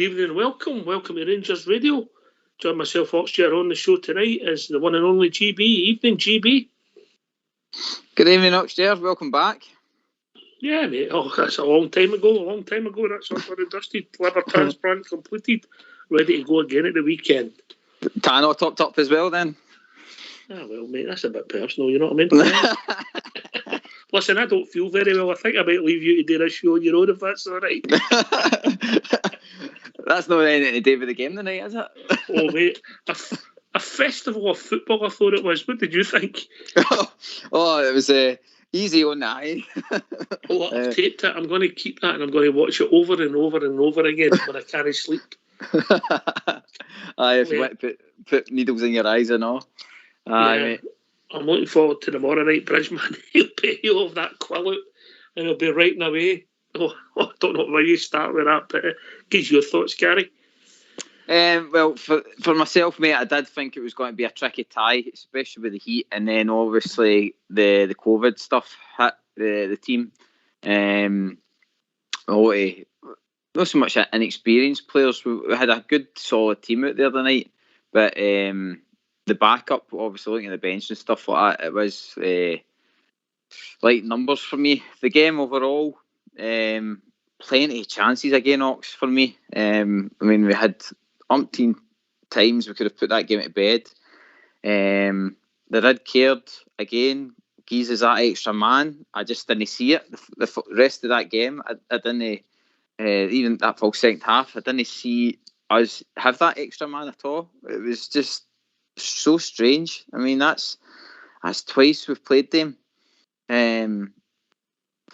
good evening and welcome. Welcome to Rangers Radio. Join myself, Oxshire, on the show tonight is the one and only GB. Evening, GB. Good evening, Oxshire. Welcome back. Yeah, mate. Oh, that's a long time ago. That's all done and dusted. Liver transplant completed. Ready to go again at the weekend. Tano topped up as well then? Ah, well, mate, that's a bit personal, you know what I mean? Listen, I don't feel very well. I think I might leave you to do this show on your own if that's all right. That's not anything to do with the game tonight, is it? Oh, mate. A festival of football, I thought it was. What did you think? Oh, it was easy on the eye. Oh, I've taped it. I'm going to keep that and I'm going to watch it over and over and over again when I can't sleep. Aye, if you want to put needles in your eyes and all. Aye, yeah. mate. I'm looking forward to tomorrow night, Bridgeman. He'll have that quill out and he'll be writing away. Oh, I don't know where you start with that, but give your thoughts, Gary. Well, for myself, mate, I did think it was going to be a tricky tie, especially with the heat, and then obviously the COVID stuff hit the team. Not so much inexperienced players. We had a good, solid team out there tonight, but the backup, obviously looking at the bench and stuff like that, it was light numbers for me. The game overall, plenty of chances again, Ox, for me. I mean, we had umpteen times we could have put that game to bed. The red card again gives us that extra man. I just didn't see it. The rest of that game, I didn't. Even that full second half, I didn't see us have that extra man at all. It was just so strange. I mean, that's twice we've played them, and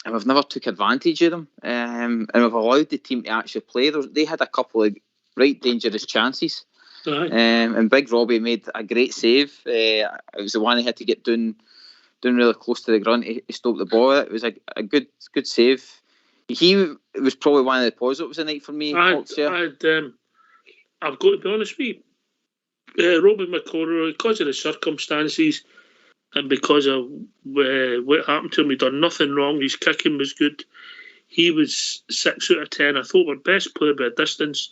we've never took advantage of them. And we've allowed the team to actually play. They had a couple of right dangerous chances. And Big Robbie made a great save. It was the one he had to get down really close to the ground. He stopped the ball. It was a good save. He was probably one of the positives of the night for me. I've got to be honest with you. Robbie McCorrow, because of the circumstances and because of what happened to him, he done nothing wrong. His kicking was good. He was 6 out of 10. I thought our best player by a distance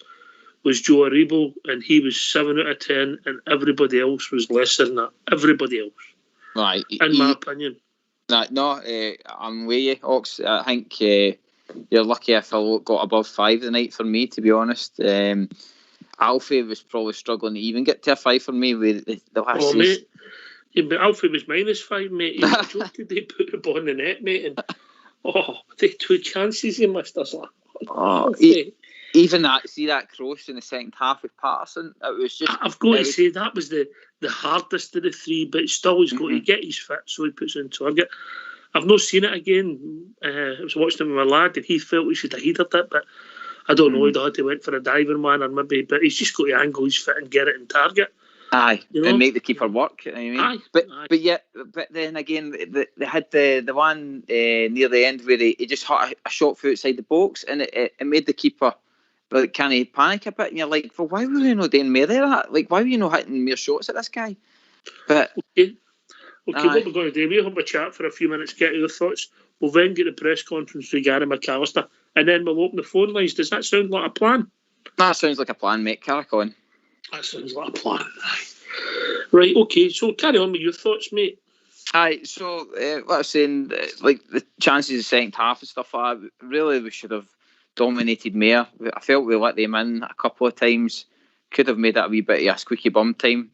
was Joe Aribo, and he was 7 out of 10, and everybody else was less than that. Everybody else. Right. In my opinion. I'm with you, Ox. I think you're lucky if I got above 5 tonight for me, to be honest. Alfie was probably struggling to even get to a 5 for me with the last season. Mate. Yeah, but Alfie was -5, mate. He was joking, they put the ball in the net, mate. And, the 2 chances he missed us. Even that cross in the second half with Patterson, it was just... I've got to say, that was the hardest of the 3, but still he's got to get his fit, so he puts it in target. I've not seen it again. I was watching it with my lad, and he felt he should have headed it, but I don't know. He'd had to went for a diving one, or maybe, but he's just got to angle his fit and get it in target. Aye, you know? And make the keeper work. You know what I mean? Aye. But then again, they had the one near the end where he just hit a shot from outside the box, and it made the keeper kind of panic a bit. And you're like, well, why were you not doing more of that? Like, why were you not hitting more shots at this guy? But okay, what we're going to do? We'll have a chat for a few minutes, get your thoughts. We'll then get the press conference with Gary McAllister, and then we'll open the phone lines. Does that sound like a plan? That sounds like a plan, mate. Carry on. That sounds like a plan. Right, okay, so carry on with your thoughts, mate. Aye, so what I was saying, like the chances of second half and stuff like that, really we should have dominated more. I felt we let them in a couple of times. Could have made that a wee bit of a squeaky bum time.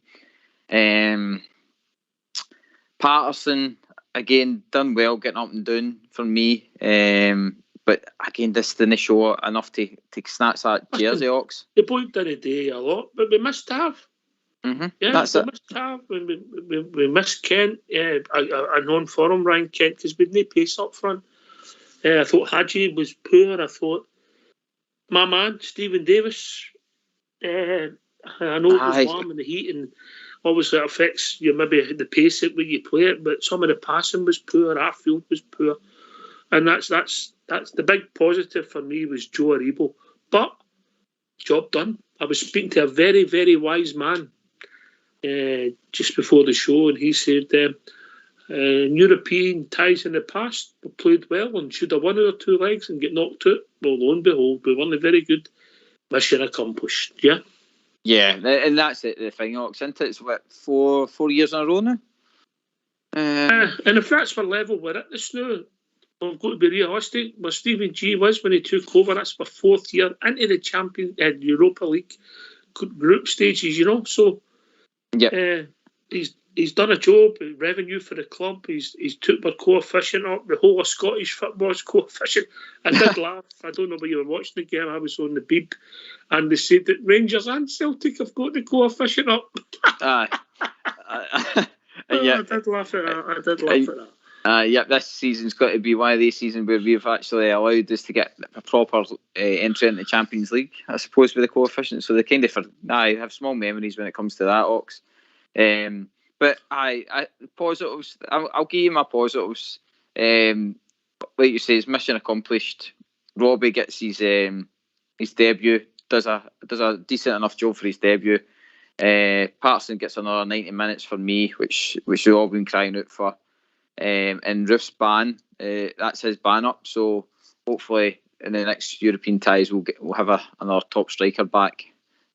Patterson, again, done well getting up and down for me. But again, this didn't show enough to snatch that jersey, Ox. The boy didn't do a lot, but we must have. Mm-hmm. Yeah, that's we it. must have. We missed Kent. A non-forum ran Kent because we didn't pace up front. I thought Hadji was poor. I thought my man, Stephen Davis, I know it was warm in the heat and obviously it affects you, maybe the pace at when you play it, but some of the passing was poor, our field was poor. And that's the big positive for me was Joe Aribo. But job done. I was speaking to a very, very wise man just before the show, and he said European ties in the past we played well and should have 1 or 2 legs and get knocked out. Well, lo and behold, we weren't very good. mission accomplished. Yeah. Yeah, and that's it. The thing, Ox, isn't it? It's what, 4 years in a row now. And if that's the level we're at this now, we've got to be realistic. Where Stephen G was when he took over, that's the 4th year into the Europa League group stages. So he's done a job. Revenue for the club. He's took their coefficient up. The whole of Scottish football's coefficient. I did laugh. I don't know whether you were watching the game. I was on the beep, and they said that Rangers and Celtic have got the coefficient up. I did laugh at that. This season's got to be one of these seasons where we've actually allowed us to get a proper entry into the Champions League, I suppose, with the coefficient. So they kind of I have small memories when it comes to that, Ox. But positives. I'll give you my positives. Like you say, his mission accomplished. Robbie gets his debut. Does a decent enough job for his debut. Patterson gets another 90 minutes for me, which we've all been crying out for. And Roof's ban, that's his ban up. So hopefully in the next European ties we'll have another top striker back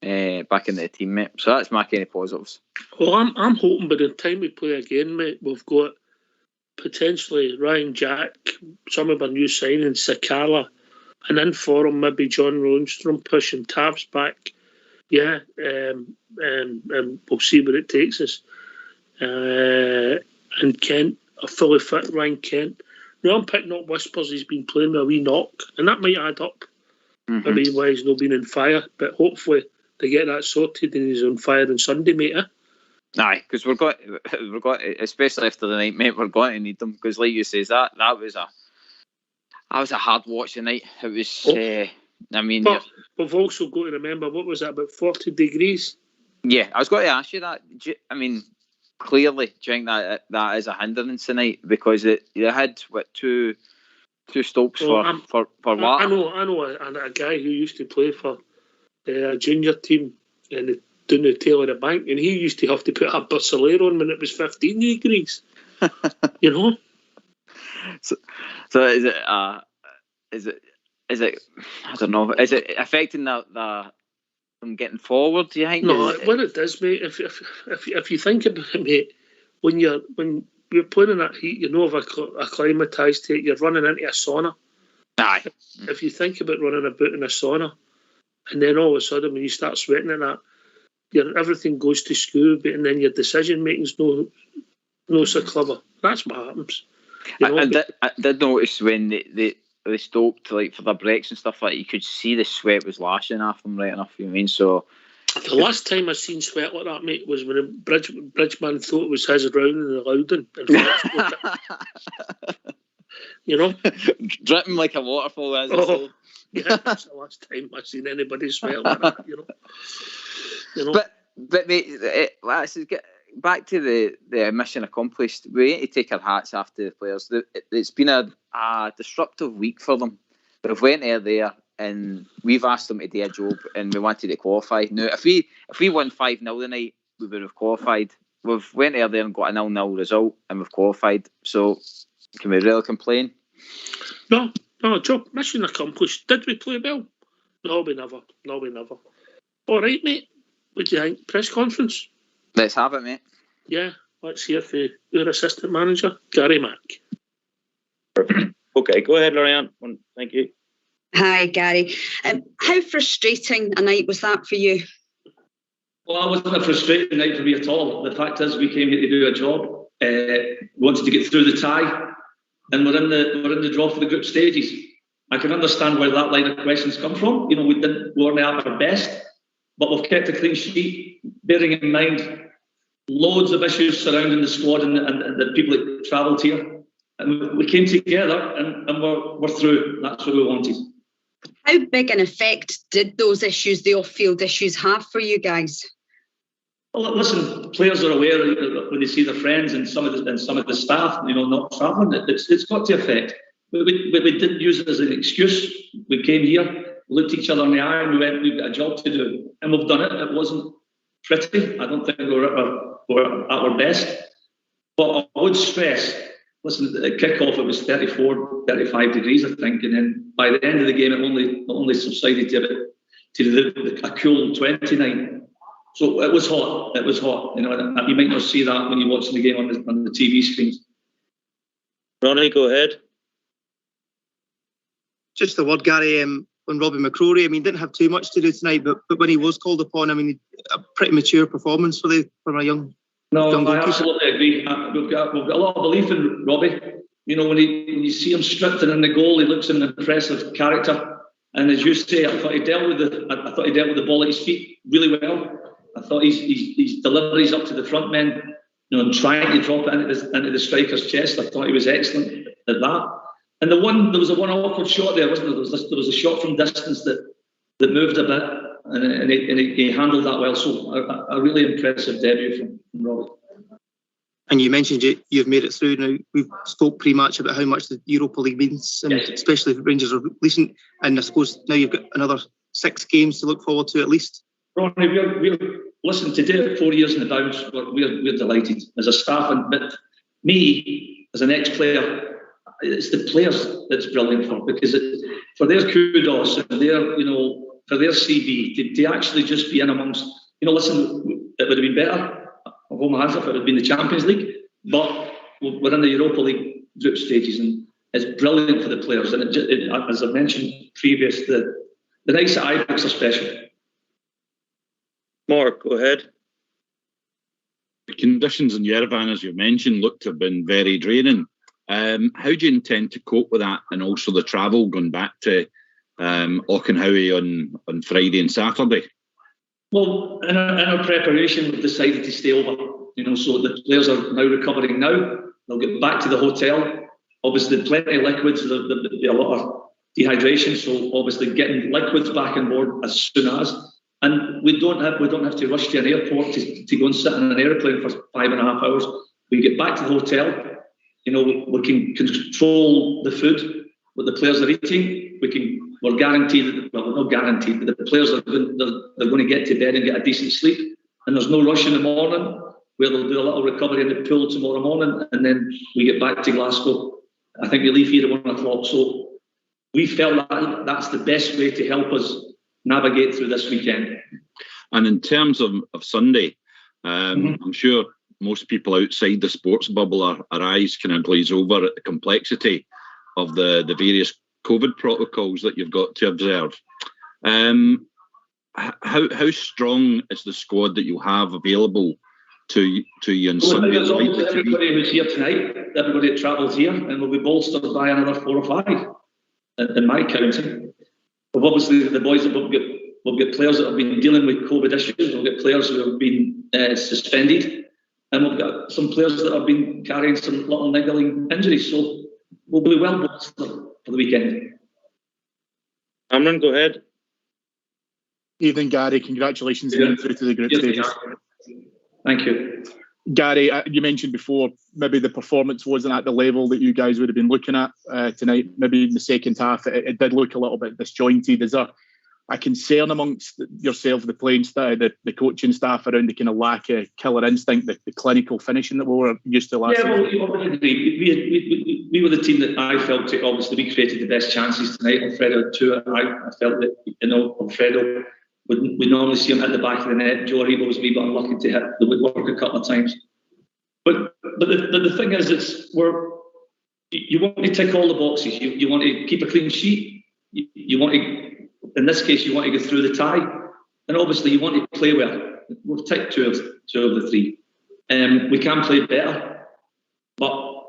in the team, mate. So that's my kind of positives. Well, I'm hoping by the time we play again, mate, we've got potentially Ryan Jack, some of our new signings, Sakala, and in for him maybe John Lundstrom pushing Tabs back. Yeah, and we'll see where it takes us. And Kent, a fully fit Ryan Kent. Now I'm picking up whispers he's been playing with a wee knock, and that might add up. Maybe why he's not been on fire, but hopefully they get that sorted and he's on fire on Sunday, mate. Aye, because we're got, especially after the night, mate. We're going to need them because, like you says, that was a hard watch tonight. It was. But we've also got to remember, what was that, about 40 degrees? Yeah, I was going to ask you that. Clearly, do you think that is a hindrance tonight? Because they had, two stops for water? I know a guy who used to play for a junior team down the tail of the bank, and he used to have to put a Barcelona on when it was 15 degrees. So is it? I don't know. Is it affecting them getting forward? Do you think? No, what it does, mate. If you think about it, mate, when you're playing in that heat, acclimatised to it. You're running into a sauna. Aye. If you think about running about in a sauna, and then all of a sudden when you start sweating in that, everything goes to school, and then your decision making's no so clever. That's what happens. I did notice when they stopped for their breaks and stuff like that, you could see the sweat was lashing off them right enough. You know what I mean? So the last time I seen sweat like that, mate, was when a Bridgeman thought it was his round and allowed him. Dripping like a waterfall, as I say. Yeah, that's the last time I've seen anybody sweat like that. But mate, let's get back to the mission accomplished. We need to take our hats off to the players. It's been a disruptive week for them. They've went there and we've asked them to do a job and we wanted to qualify. Now, if we won 5-0 tonight, we would have qualified. We've went there and got a 0-0 result and we've qualified. So can we really complain? No, job, mission accomplished. Did we play well? No, we never. All right, mate. What do you think? Press conference? Let's have it, mate. Yeah, let's hear from your assistant manager, Gary Mack. Okay, go ahead, Lorraine. Thank you. Hi, Gary. How frustrating a night was that for you? Well, it wasn't a frustrating night for me at all. The fact is, we came here to do a job. Wanted to get through the tie, and we're in the draw for the group stages. I can understand where that line of questions come from. We weren't at our best, but we've kept a clean sheet, bearing in mind loads of issues surrounding the squad and the people that travelled here. And we came together and we're through. That's what we wanted. How big an effect did those issues, the off-field issues, have for you guys? Well, listen, players are aware when they see their friends and some of the staff, not travelling. It's got to affect. We didn't use it as an excuse. We came here, looked each other in the eye, and we've got a job to do, and we've done it. It wasn't pretty. I don't think we're at our best. But I would stress, listen, at kick-off it was 34, 35 degrees, I think, and then by the end of the game it only subsided to about to a cool 29. So it was hot. It was hot. You know, you might not see that when you're watching the game on the TV screens. Ronnie, go ahead. Just the word, Gary, on Robbie McCrory. I mean, didn't have too much to do tonight, but when he was called upon, I mean, a pretty mature performance for a young. No, young I absolutely agree. We've got a lot of belief in Robbie. You know, when you see him stripped in the goal, he looks an impressive character. And as you say, I thought he dealt with the ball at his feet really well. I thought his deliveries up to the front men, you know, and trying to drop it into the striker's chest. I thought he was excellent at that. And there was a one awkward shot there, wasn't there? There was a shot from distance that moved a bit, and he handled that well. So a really impressive debut from Robbie. And you mentioned you've made it through now. We've spoke pre-match about how much the Europa League means, and especially if Rangers are recent. And I suppose now you've got another 6 games to look forward to at least. Ronnie, listen, to do it 4 years in the bounce, we're delighted as a staff. But me, as an ex-player, it's the players that's brilliant for for their kudos and for their CV to actually just be in amongst. You know, listen, it would have been better. I'll hold my hands up if it had been the Champions League, but we're in the Europa League group stages, and it's brilliant for the players. And as I mentioned previous, the nights at Ibrox are special. Mark, go ahead. The conditions in Yerevan, as you've mentioned, look to have been very draining. How do you intend to cope with that, and also the travel going back to Auchenhowie on Friday and Saturday? Well, in our preparation, we've decided to stay over. You know, so the players are now recovering now. They'll get back to the hotel. Obviously, plenty of liquids. There'll be a lot of dehydration, so obviously getting liquids back on board as soon as. And we don't have to rush to an airport to go and sit in an airplane for 5.5 hours. We get back to the hotel. You know, we can control the food, what the players are eating. We're guaranteed we're not guaranteed, but the players they're going to get to bed and get a decent sleep. And there's no rush in the morning, where they'll do a little recovery in the pool tomorrow morning, and then we get back to Glasgow. I think we leave here at 1 o'clock. So we felt that that's the best way to help us navigate through this weekend. And in terms of Sunday, I'm sure most people outside the sports bubble, our eyes kind of glaze over at the complexity of the various COVID protocols that you've got to observe. How strong is the squad that you have available to you on Sunday? Everybody who's here tonight, everybody that travels here, and we'll be bolstered by another 4 or 5 in my counting. But obviously, the boys we'll get players that have been dealing with COVID issues. We'll get players who have been suspended, and we've got some players that have been carrying some little niggling injuries. So we'll be well bolstered for the weekend. Amran, go ahead. Evening, Gary. Congratulations on getting through to the group stages. Thank you. Gary, you mentioned before maybe the performance wasn't at the level that you guys would have been looking at tonight. Maybe in the second half, it did look a little bit disjointed. Is there a concern amongst yourself, the playing staff, the coaching staff, around the kind of lack of killer instinct, the clinical finishing that we were used to last season? Yeah, well, we were the team that I felt it. Obviously, we created the best chances tonight. Alfredo had 2. I felt that, you know, Alfredo, we normally see him hit the back of the net. Joe Aribo was a wee bit unlucky to hit the woodwork a couple of times. But the thing is, you want to tick all the boxes. You want to keep a clean sheet. You want to, in this case, you want to go through the tie, and obviously you want to play well. We've ticked two of the 3. We can play better, but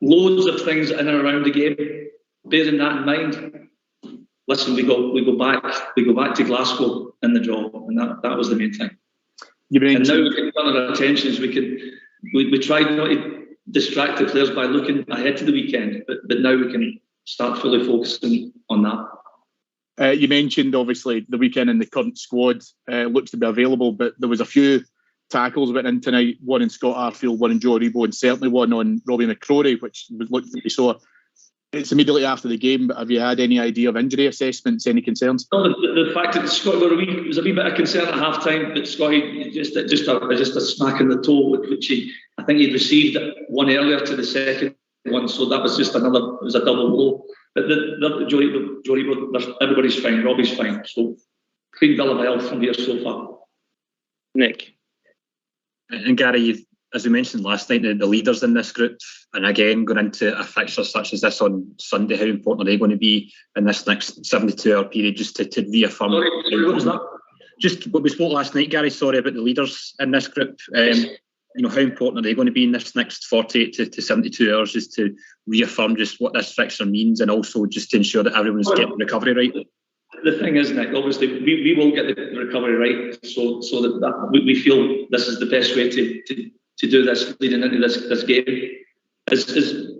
loads of things in and around the game. Bearing that in mind, listen, we go back to Glasgow in the draw, and that was the main thing. And now we can turn our attentions. We tried not to distract the players by looking ahead to the weekend, but now we can start fully focusing on that. You mentioned obviously the weekend and the current squad looks to be available, but there was a few tackles went in tonight. One in Scott Arfield, one in Joe Aribo, and certainly one on Robbie McCrory, which looked like we saw. It's immediately after the game, but have you had any idea of injury assessments, any concerns? No, the fact that Scott got was a wee bit of concern at half time, but Scotty just a smack in the toe, which I think he'd received one earlier to the second one, so that was just it was a double blow. But Joe Aribo, everybody's fine, Robbie's fine, so clean bill of health from here so far. Nick. And Gary, as we mentioned last night, the leaders in this group, and again, going into a fixture such as this on Sunday, how important are they going to be in this next 72-hour period, just to reaffirm? Sorry, what was that? Just what we spoke last night, Gary, sorry, about the leaders in this group. How important are they going to be in this next 48 to 72 hours, just to reaffirm just what this fixture means, and also just to ensure that everyone's getting recovery right? The thing is, Nick, obviously we will get the recovery right, so that we feel this is the best way to do this leading into this game.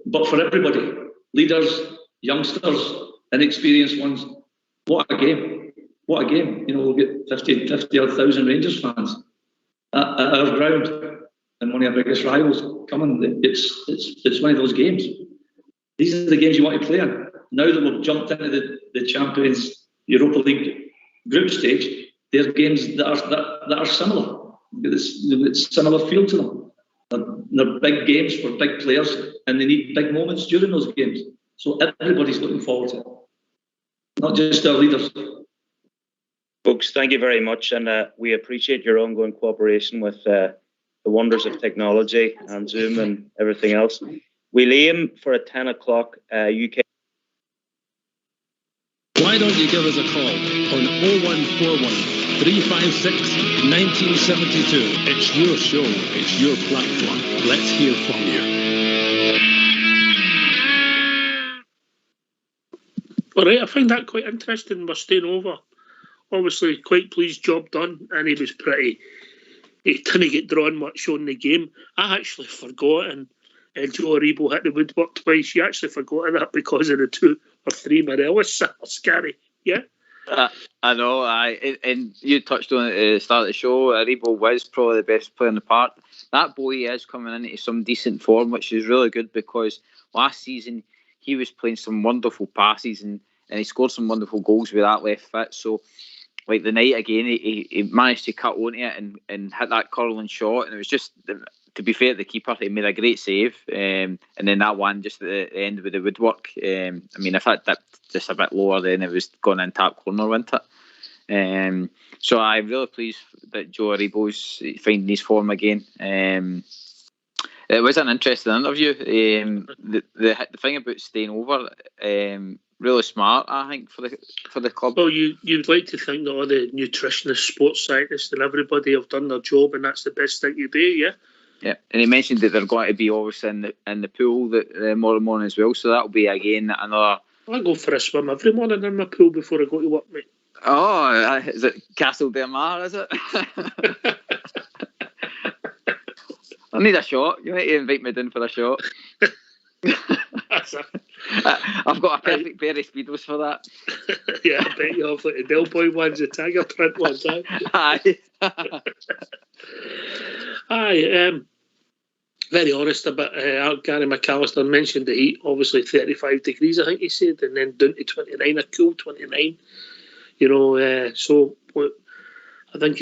But for everybody, leaders, youngsters, inexperienced ones, what a game! What a game! We'll get 50,000 Rangers fans at our ground, and one of our biggest rivals coming. It's one of those games. These are the games you want to play in. Now that we've jumped into the Champions Europa League group stage, they're games that are similar. It's similar feel to them. They're big games for big players, and they need big moments during those games. So everybody's looking forward to it, not just our leaders. Folks, thank you very much, and we appreciate your ongoing cooperation with the wonders of technology and Zoom and everything else. We'll aim for a 10 o'clock UK. Why don't you give us a call on 0141 356 1972. It's your show, it's your platform. Let's hear from you. All right, I find that quite interesting. We're staying over. Obviously, quite pleased, job done, and he didn't get drawn much on the game. I actually forgot, and Joe Aribo hit the woodwork twice. You actually forgot that because of the 2 or 3 Morelos. Scary, yeah? I know, and you touched on it at the start of the show. Aribo was probably the best player in the park. That boy is coming into some decent form, which is really good, because last season he was playing some wonderful passes and he scored some wonderful goals with that left foot. So, like the night again, he managed to cut onto it and hit that curling shot, and it was just, to be fair to the keeper, he made a great save, and then that one just at the end with the woodwork. I mean, if that dipped just a bit lower, then it was gone in top corner, wasn't it? So I'm really pleased that Joe Aribo's finding his form again. It was an interesting interview. The thing about staying over, really smart, I think, for the club. Well, you'd like to think that all the nutritionists, sports scientists, and everybody have done their job, and that's the best thing to do, yeah? Yeah, and he mentioned that they're going to be obviously in the pool tomorrow morning as well, so that'll be again another. I go for a swim every morning in my pool before I go to work, mate. Oh, is it Castle Dermar, is it? I need a shot. You need to invite me down for a shot. I've got a perfect pair of Speedos for that. Yeah, I bet you have, like the Del Boy ones, the Tiger print ones. Aye. Aye. Very honest about Gary McAllister mentioned the heat. Obviously 35 degrees, I think he said, and then down to 29, a cool 29. So I think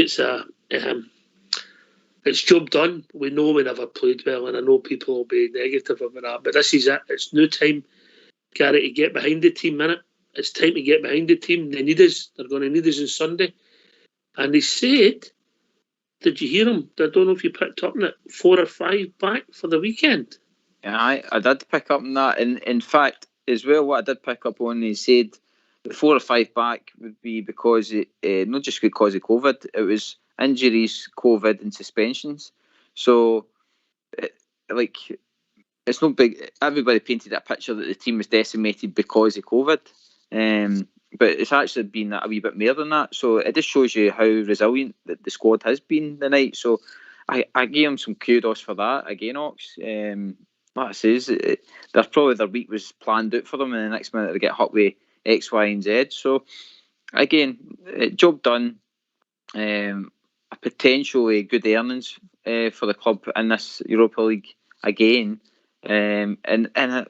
it's job done. We know we never played well, and I know people will be negative about that, but this is it. It's no time, Gary, to get behind the team, innit? It's time to get behind the team. They need us. They're going to need us on Sunday. And he said, did you hear him? I don't know if you picked up on it, 4 or 5 back for the weekend. Yeah, I did pick up on that. And in fact, as well, what I did pick up on, he said the 4 or 5 back would be because, not just because of COVID, it was injuries, COVID and suspensions. So, it's no big. Everybody painted that picture that the team was decimated because of COVID. But it's actually been a wee bit more than that. So it just shows you how resilient the squad has been tonight. So I gave them some kudos for that again, Ox. Like I says, their week was planned out for them, and the next minute they get hot with X, Y, and Z. So again, job done. A potentially good earnings for the club in this Europa League again. And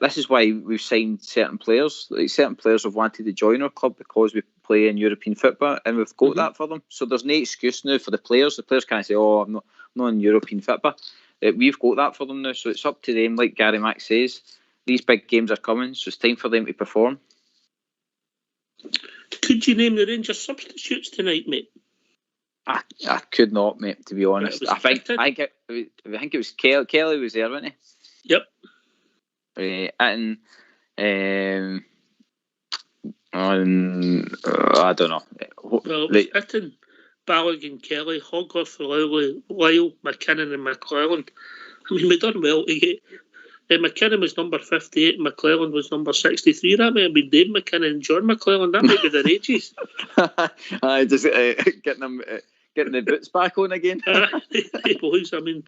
this is why we've signed certain players. Like, certain players have wanted to join our club because we play in European football, and we've got that for them. So there's no excuse now for the players. The players can't say, "Oh, I'm not in European football." We've got that for them now, so it's up to them. Like Gary Mack says, these big games are coming, so it's time for them to perform. Could you name the Rangers substitutes tonight, mate? I could not, mate. To be honest, I think it was Kelly. Kelly was there, wasn't he? Yep. And I don't know. Well, it was Itten, Balogun, Kelly, Hogarth, Lyle, McKinnon, and McClelland. I mean, we done well to get. McKinnon was number 58, and McClelland was number 63. That might have been Dave McKinnon and John McClelland. That might be their ages. Just getting the boots back on again. They boys, I mean,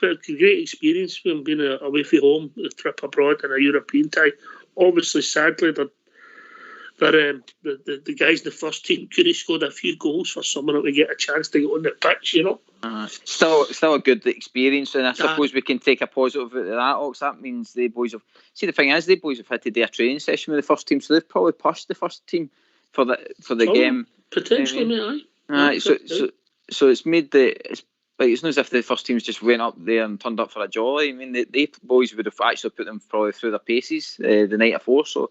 it's a great experience from being away from home, the trip abroad, and a European tie. Obviously, sadly, the guys in the first team could have scored a few goals for someone to get a chance to get on the pitch, you know. Still a good experience, and I suppose we can take a positive out of that, Ox. That means the boys have... See, the thing is, the boys have had to do a training session with the first team, so they've probably pushed the first team for the game. Potentially, mate, aye. So it's made it's not as if the first teams just went up there and turned up for a jolly. I mean, the boys would have actually put them probably through their paces the night before, so...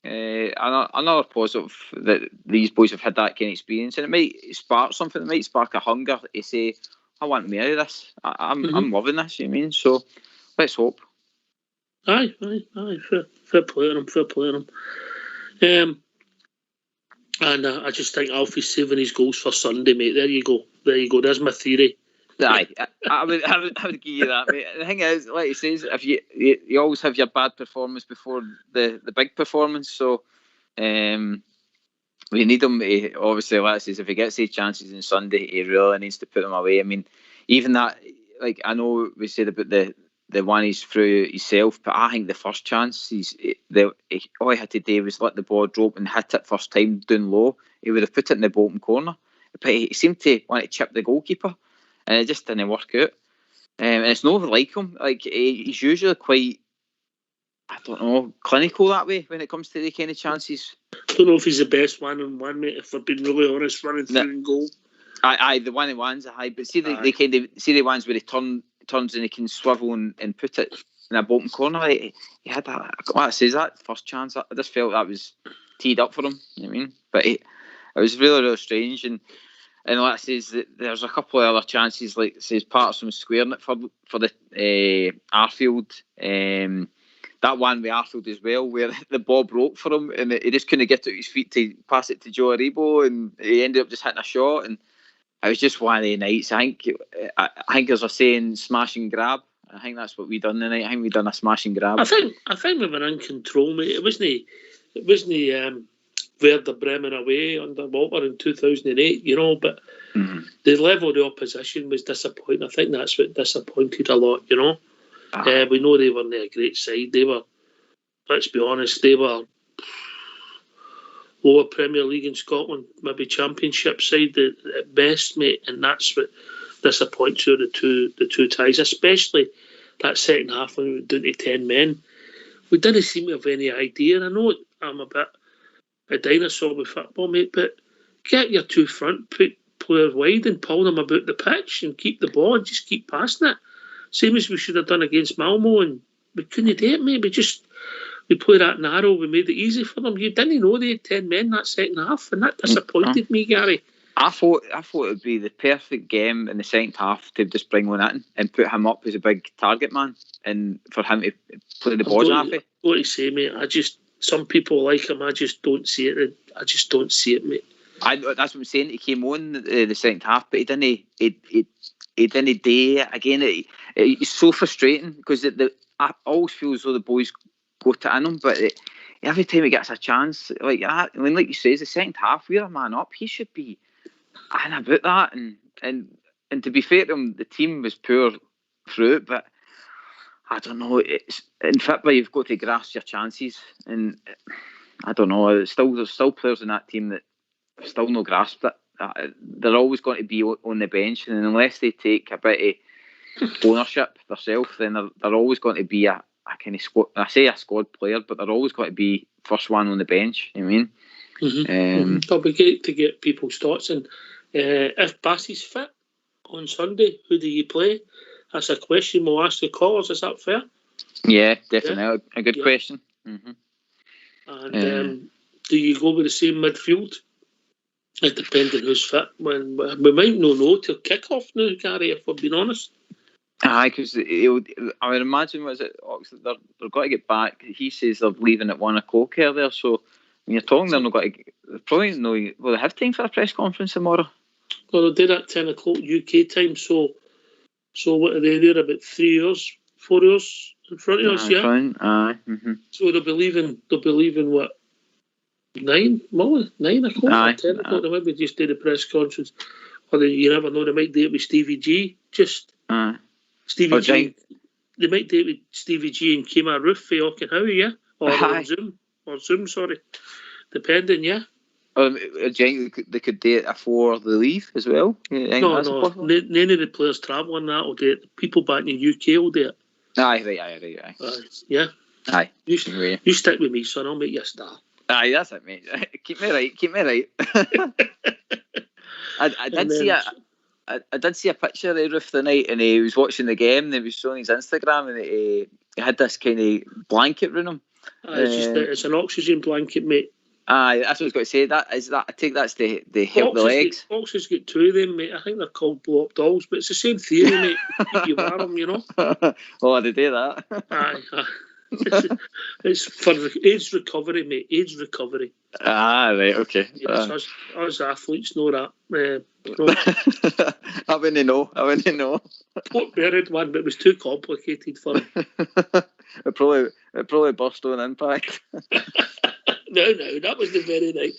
another positive that these boys have had that kind of experience, and it might spark something. It might spark a hunger to say, I want more of this. I'm loving this, you mean? So let's hope. Aye. Fair play on them. And I just think Alfie's saving his goals for Sunday, mate. There you go. There's my theory. Aye, I would give you that, mate. The thing is, like he says, if you always have your bad performance before the big performance, so we need him to, obviously, like I says, if he gets these chances on Sunday, he really needs to put them away. I mean, even that, like, I know we said about the one he's through himself, but I think the first chance all he had to do was let the ball drop and hit it first time down low. He would have put it in the bottom corner, but he seemed to want to chip the goalkeeper, and it just didn't work out. And it's not like him. Like, he's usually quite, I don't know, clinical that way when it comes to the kind of chances. I don't know if he's the best one-on-one, mate, if I've been really honest, running through and goal. Aye, the one-on-ones are high, but see the ones where he turns and he can swivel and put it in a bottom corner. He had that. What I says, that first chance, I just felt that was teed up for him. You know what I mean? But it was really, really strange. And like I says, there's a couple of other chances, like says Patterson squaring it for the Arfield. That one with Arfield as well, where the ball broke for him and he just couldn't get to his feet to pass it to Joe Aribo, and he ended up just hitting a shot. And it was just one of the nights. I think there's a saying, smash and grab. I think that's what we done tonight. I think we done a smash and grab. I think we were in control, mate. It wasn't Werder Bremen away under Walter in 2008, you know, but the level of the opposition was disappointing. I think that's what disappointed a lot, you know. We know they weren't a great side. They were, let's be honest, they were lower Premier League in Scotland, maybe Championship side at best, mate, and that's what disappoints you, the two ties, especially that second half when we went down to 10 men. We didn't seem to have any idea, and I know I'm a bit a dinosaur with football, mate, but get your two front, put players wide and pull them about the pitch and keep the ball and just keep passing it. Same as we should have done against Malmo, and we couldn't do it, mate. We played that narrow, we made it easy for them. You didn't know they had 10 men that second half, and that disappointed me, Gary. I thought it would be the perfect game in the second half to just bring one in and put him up as a big target man, and for him to play the balls halfway. What you say, mate? Some people like him. I just don't see it. I just don't see it, mate. That's what I'm saying. He came on the second half, but he didn't. He didn't do it again. It's so frustrating because I always feel as though the boys go to in him, but every time he gets a chance, like you say, the second half, we're a man up. He should be and about that. And to be fair to him, the team was poor through it, but I don't know. It's in football, you've got to grasp your chances, and I don't know. There's still players in that team that still no grasp it. They're always going to be on the bench, and unless they take a bit of ownership themselves, then they're always going to be a kind of squad. I say a squad player, but they're always going to be first one on the bench. You know what I mean? It'll be great to get people's thoughts. And if Bassey's fit on Sunday, who do you play? That's a question we'll ask the callers. Is that fair? Yeah, definitely. A good question. And do you go with the same midfield? It depends on who's fit. When we might not know till kick-off now, Gary, if we're being honest. Aye, because I would imagine, was it Oxford, they're got to get back. He says they're leaving at 1 o'clock earlier, so when you're talking, they're not got to, probably no. Will they have time for a press conference tomorrow? Well, they'll do that 10 o'clock UK time, so what are they there, about 3 hours, 4 hours in front of us, yeah? Aye. So they'll be leaving what, 9 o'clock Aye, or 10 o'clock? They maybe just do the press conference. Or you never know, they might do it with Stevie G, Stevie G. They might do it with Stevie G and Kemar Roof for Auchenhowie, yeah? Or Zoom, sorry. Depending, yeah? They could do it before they leave as well. No. None of the players travelling that will do it. People back in the UK will do it. Aye. Yeah. Aye. You stick with me, son. I'll make you a star. Aye, that's it, mate. Keep me right. I did see a picture of Roof the night, and he was watching the game, and he was showing his Instagram, and he had this kind of blanket around him. It's an oxygen blanket, mate. Aye, that's what I was going to say. I take that's to help the legs. Oxygen's got 2 of them, mate. I think they're called blow-up dolls, but it's the same theory, mate. You wear them, you know. Oh, they do that. Aye. It's for AIDS recovery, mate. AIDS recovery. Ah, right, okay. Yes, us athletes know that. I wouldn't know. Port buried one, but it was too complicated for him. It probably burst on impact. No, that was the very nice.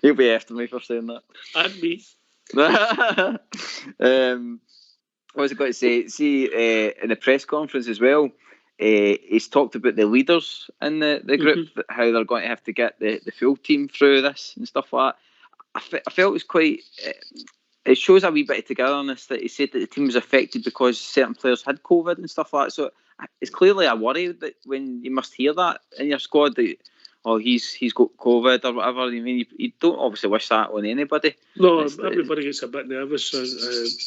He'll be after me for saying that. And me. What was I going to say? See, in the press conference as well, he's talked about the leaders in the group, how they're going to have to get the full team through this and stuff like that. I felt it was quite... it shows a wee bit of togetherness, that he said that the team was affected because certain players had COVID and stuff like that. So it's clearly a worry that when you must hear that in your squad, that he's got COVID or whatever. I mean, you don't obviously wish that on anybody. No, everybody gets a bit nervous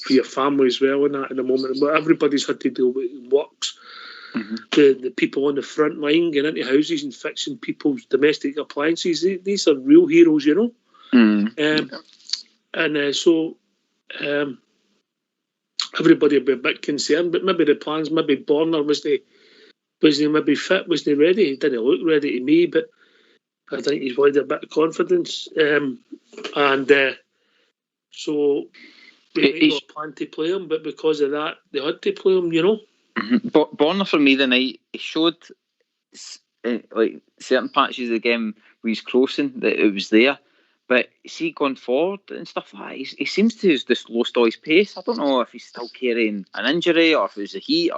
for your family as well in that in the moment. But everybody's had to deal with works. The people on the front line getting into houses and fixing people's domestic appliances. These are real heroes, you know. So everybody would be a bit concerned, but maybe the plans, maybe Borner was he maybe fit, was he ready? He didn't look ready to me, but I think he's wanted a bit of confidence. So we not planned to play him, but because of that, they had to play him, you know. Borner for me the night, he showed like certain patches of the game where he's crossing that it was there. But see, going forward and stuff like that, he seems to have just lost all his pace. I don't know if he's still carrying an injury or if it was the heat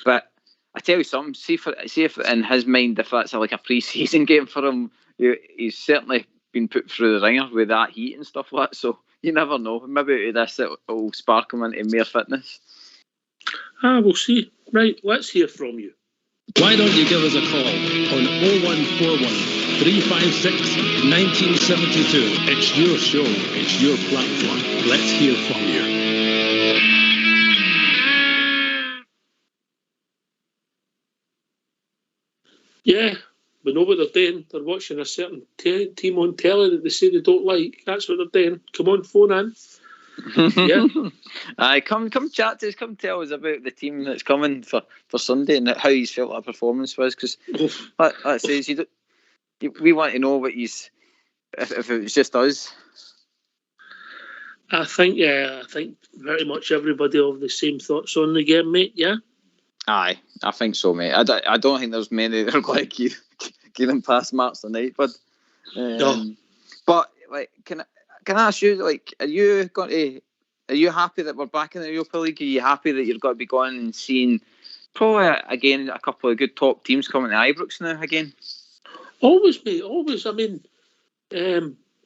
but I tell you something, see if in his mind, if that's like a pre-season game for him, he's certainly been put through the ringer with that heat and stuff like that. So you never know. Maybe this it'll spark him into more fitness. We'll see. Right, let's hear from you. Why don't you give us a call on 0141 356 1972. It's your show, it's your platform. Let's hear from you. Yeah, we know what they're doing. They're watching a certain team on telly that they say they don't like. That's what they're doing. Come on, phone in. Yeah. Aye, come chat to us. Come tell us about the team that's coming for Sunday and how you felt that performance was. Because that says we want to know what he's. If it was just us. I think very much everybody have the same thoughts on the game, mate. Yeah. Aye, I think so, mate. I don't think there's many that are going to keep them past marks tonight, but no. But like, can I ask you, like, are you happy that we're back in the Europa League? Are you happy that you're going to be going and seeing probably again a couple of good top teams coming to Ibrox now again? Always, mate. Always. I mean,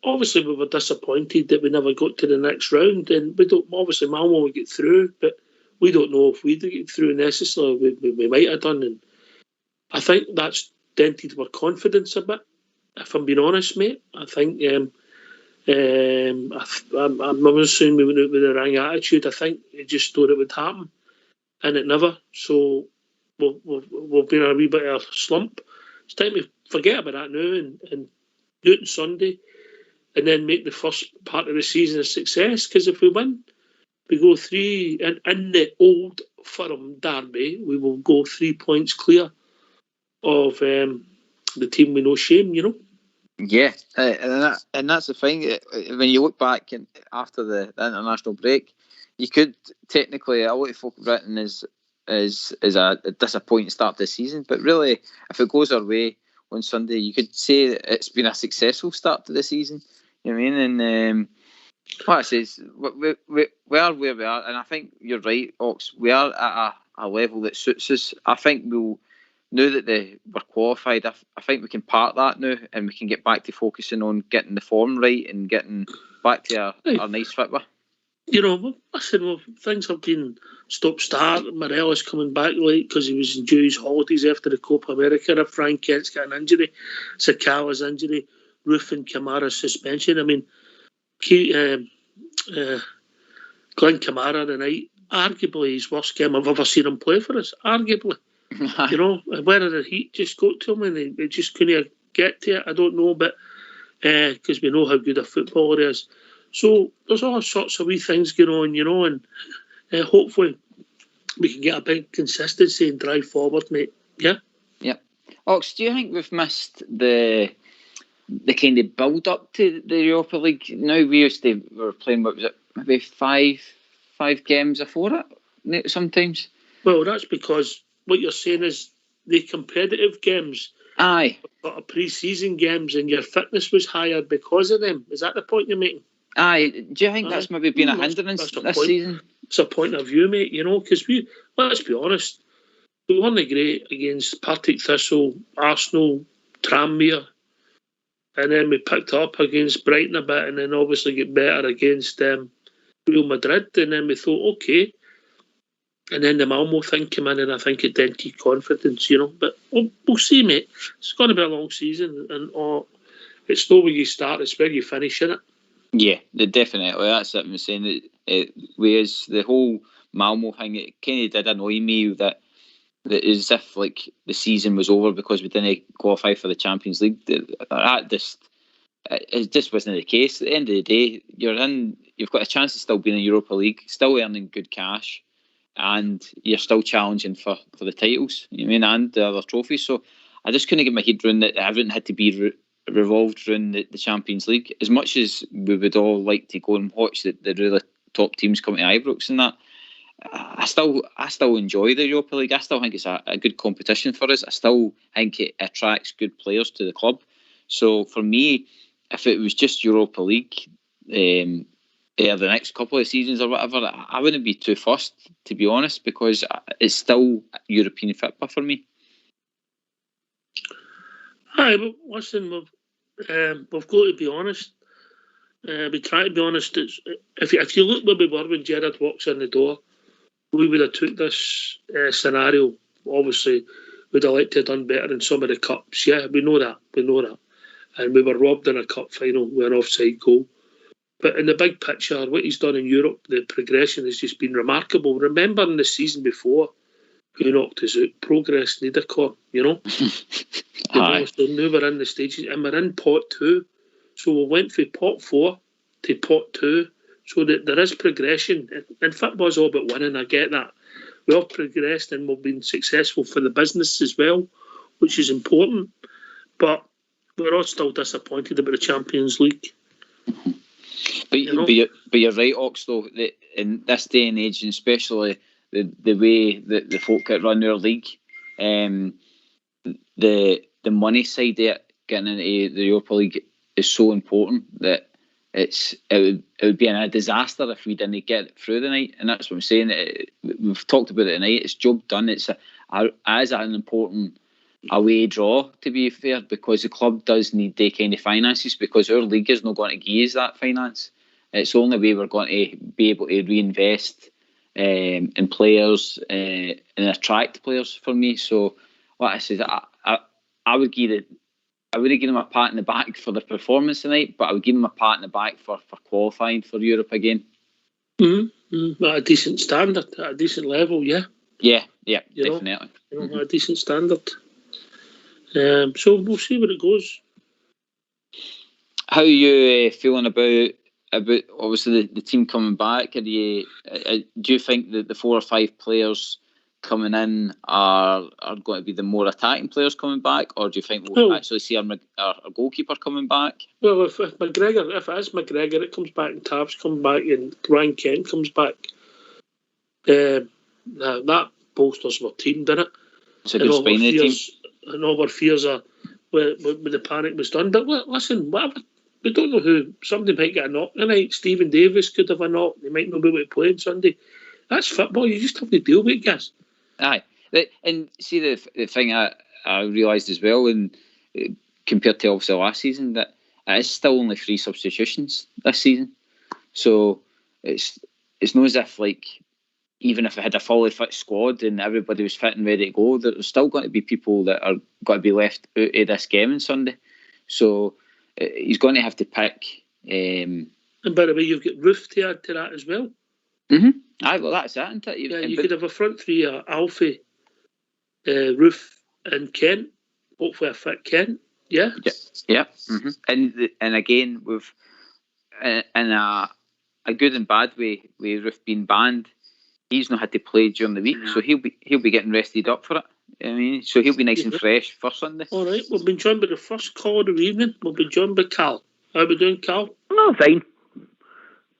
obviously we were disappointed that we never got to the next round, and we don't. Obviously, Malmo will get through, but we don't know if we'd get through necessarily. We might have done, and I think that's dented our confidence a bit. If I'm being honest, mate, I think I'm not saying we went out with the wrong attitude. I think it just thought it would happen, and it never. So we've been in a wee bit of a slump. It's time to forget about that now and do it on Sunday, and then make the first part of the season a success. Because if we win, we go 3 in the old firm derby. We will go 3 points clear of the team with no shame. You know. Yeah, and that's the thing. When you look back after the international break, you could technically, a lot of folk have written as a disappointing start to the season, but really, if it goes our way on Sunday, you could say it's been a successful start to the season. You know what I mean? And what I say is, we are where we are, and I think you're right, Ox. We are at a level that suits us. I think we'll. Now that we're qualified, I think we can park that now and we can get back to focusing on getting the form right and getting back to our nice football. You know, listen, things have been stop-start. Morelos coming back late because he was enjoying his holidays after the Copa America. Frank Kent's got an injury. Sakala's injury. Roof and Kamara's suspension. I mean, Glenn Kamara tonight, arguably his worst game I've ever seen him play for us. Arguably. You know, whether the heat just got to him and they just couldn't get to it, I don't know, but because we know how good a footballer he is. So there's all sorts of wee things going on, you know, and hopefully we can get a big consistency and drive forward, mate. Yeah? Yeah. Ox, do you think we've missed the kind of build-up to the Europa League? Now we were playing, what was it, maybe five games before it sometimes? Well, that's because what you're saying is the competitive games, aye, a pre-season games, and your fitness was higher because of them. Is that the point you're making? Aye. Do you think that's maybe been a hindrance this season? It's a point of view, mate. You know, because let's be honest, we weren't great against Partick Thistle, Arsenal, Tranmere, and then we picked up against Brighton a bit, and then obviously get better against Real Madrid, and then we thought, okay. And then the Malmo thing came in, and I think it dented confidence, you know. But we'll see, mate. It's going to be a long season, and it's not where you start; it's where you finish, isn't it? Yeah, definitely. That's what I'm saying. Whereas the whole Malmo thing, it kind of did annoy me that as if like the season was over because we didn't qualify for the Champions League. It just wasn't the case. At the end of the day, you've got a chance to still be in the Europa League, still earning good cash. And you're still challenging for the titles, you know what I mean, and the other trophies. So I just couldn't get my head around that everything had to be revolved around the Champions League. As much as we would all like to go and watch the really top teams come to Ibrox and that, I still enjoy the Europa League. I still think it's a good competition for us. I still think it attracts good players to the club. So for me, if it was just Europa League, the next couple of seasons or whatever, I wouldn't be too fussed, to be honest, because it's still European football for me. Aye, but listen, we've got to be honest. We try to be honest. If you look where we were when Gerrard walks in the door, we would have took this scenario. Obviously, we'd have liked to have done better in some of the cups. Yeah, we know that. And we were robbed in a cup final with an offside goal. But in the big picture, what he's done in Europe, the progression has just been remarkable. Remember in the season before, who knocked us out? Progress Niederkorn, you know? Aye. So now we're in the stages, and we're in pot 2. So we went from pot 4 to pot 2. So that there is progression. And football's all about winning, I get that. We all progressed and we've been successful for the business as well, which is important. But we're all still disappointed about the Champions League. But you're right, Ox, though, that in this day and age, and especially the way that the folk that run our league, the money side of it, getting into the Europa League is so important that it would be a disaster if we didn't get it through the night. And that's what I'm saying. We've talked about it tonight. It's job done. It's as an important away draw, to be fair, because the club does need the kind of finances, because our league is not going to give us that finance. It's the only way we're going to be able to reinvest in players and attract players for me. So, like I said, I would give them a pat in the back for the performance tonight, but I would give them a pat in the back for qualifying for Europe again. At a decent standard, at a decent level, yeah. Yeah, definitely. At a decent standard. So we'll see where it goes. How are you feeling about obviously the team coming back? Do you think that the 4 or 5 players coming in are going to be the more attacking players coming back, or do you think we'll actually see our goalkeeper coming back? Well, if it is McGregor, it comes back, and Tabbs comes back, and Ryan Kent comes back. That bolsters our team, doesn't it? It's a good spine of the team. And all our fears are when the panic was done. But listen, whatever. We don't know who. Somebody might get a knock tonight. Stephen Davis could have a knock. They might not be able to play on Sunday. That's football. You just have to deal with it, guys. Aye. And see, the thing I realised as well, and compared to obviously last season, that it is still only 3 substitutions this season. So it's not as if, like, even if it had a fully fit squad and everybody was fit and ready to go, there's still going to be people that are going to be left out of this game on Sunday. So he's going to have to pick. And by the way, you've got Roof to add to that as well. Mm-hmm. Aye, well, that's it, isn't it? You could have a front 3, Alfie, Roof and Kent. Hopefully a fit Kent. Yeah. Yeah. Mm-hmm. And again, with in a good and bad way, with Roof being banned, he's not had to play during the week, so he'll be getting rested up for it. I mean, so he'll be nice and fresh for Sunday. All right, we've been joined by the first call of the evening. We'll be joined by Cal. How are we doing, Cal? No, fine.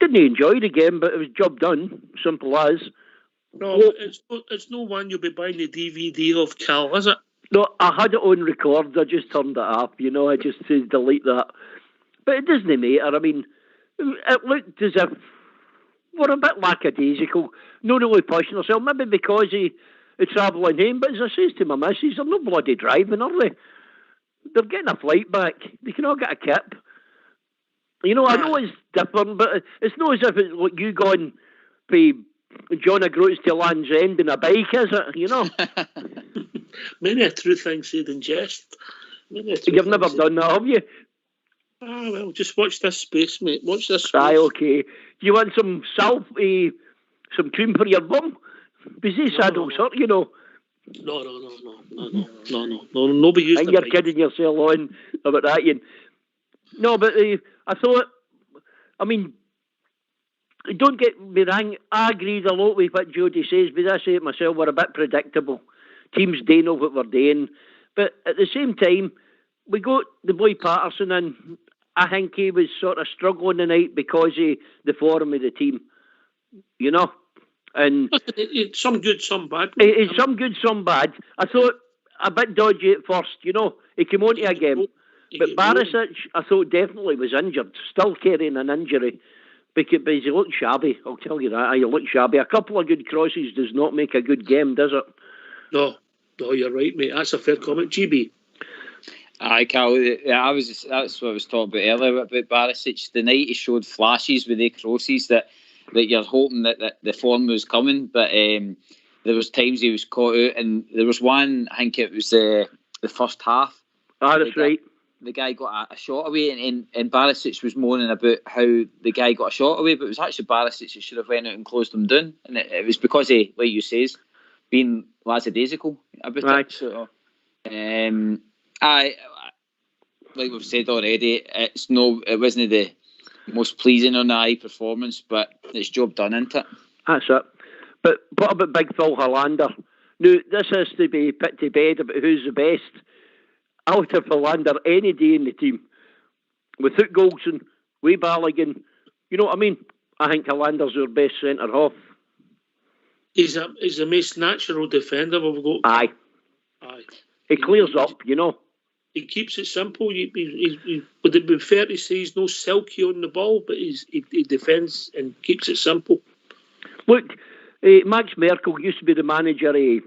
Didn't enjoy the game, but it was job done. Simple as. No, it's no one you'll be buying the DVD of, Cal, is it? No, I had it on record. I just turned it off. I just said delete that. But it doesn't matter. I mean, it looked as if we're a bit lackadaisical. Not really pushing ourselves. Maybe because he's travelling home. But as I says to my missus, they're not bloody driving, are they? They're getting a flight back. They can all get a kip. I know it's different, but it's not as if it's like you going from John O'Groats to Land's End in a bike, is it? Many a true thing said in jest. You've never done that, have you? Ah, well, just watch this space, mate. Watch this space. Aye, okay. Do you want some salve, some cream for your bum? Because these saddles hurt, No. Nobody used and you're kidding yourself on about that, Ian. No, but I thought, I mean, don't get me wrong, I agreed a lot with what Jody says, but I say it myself, we're a bit predictable. Teams do know what we're doing. But at the same time, we got the boy Patterson in. I think he was sort of struggling tonight because of the form of the team, And it's some good, some bad. It's some good, some bad. I thought a bit dodgy at first, He came on to a game. But Barisic, I thought definitely was injured, still carrying an injury. Because he looked shabby, I'll tell you that. He looked shabby. A couple of good crosses does not make a good game, does it? No, you're right, mate. That's a fair comment. GB. Aye, Cal. That's what I was talking about earlier about Barisic. The night he showed flashes with the crosses that you're hoping that the form was coming, but there was times he was caught out, and there was one, I think it was the first half. That's right. The guy got a shot away, and Barisic was moaning about how the guy got a shot away, but it was actually Barisic who should have went out and closed him down, and it was because he, like you says, being lackadaisical about it. So, like we've said already, it wasn't the most pleasing on the eye performance, but it's job done, isn't it? That's it. But what about Big Phil Hollander? Now, this has to be put to bed about who's the best. Out of Hollander any day in the team. Without Goldson, with Balogun, you know what I mean? I think Hollander's our best centre-half. He's the most natural defender we've got. Aye. He clears up, He keeps it simple. Would it be fair to say he's no silky on the ball, but he defends and keeps it simple. Look, Max Merkel used to be the manager of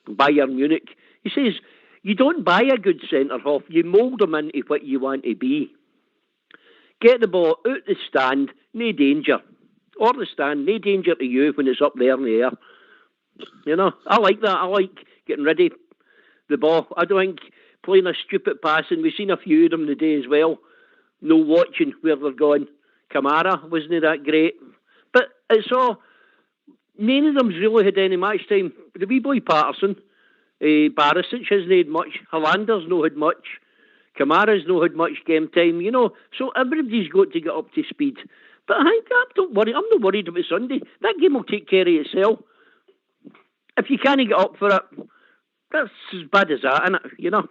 Bayern Munich. He says, you don't buy a good centre-half, you mould them into what you want to be. Get the ball out the stand, no danger. Or the stand, no danger to you when it's up there in the air. I like that. I like getting rid of the ball. I don't think playing a stupid passing. We've seen a few of them today as well. No watching where they're going. Kamara, wasn't that great? But it's all, none of them's really had any match time. The wee boy Patterson, Barisic hasn't had much. Hollander's not had much. Kamara's not had much game time, you know. So everybody's got to get up to speed. But I think I'm not worried about Sunday. That game will take care of itself. If you can't get up for it, that's as bad as that, isn't it? You know.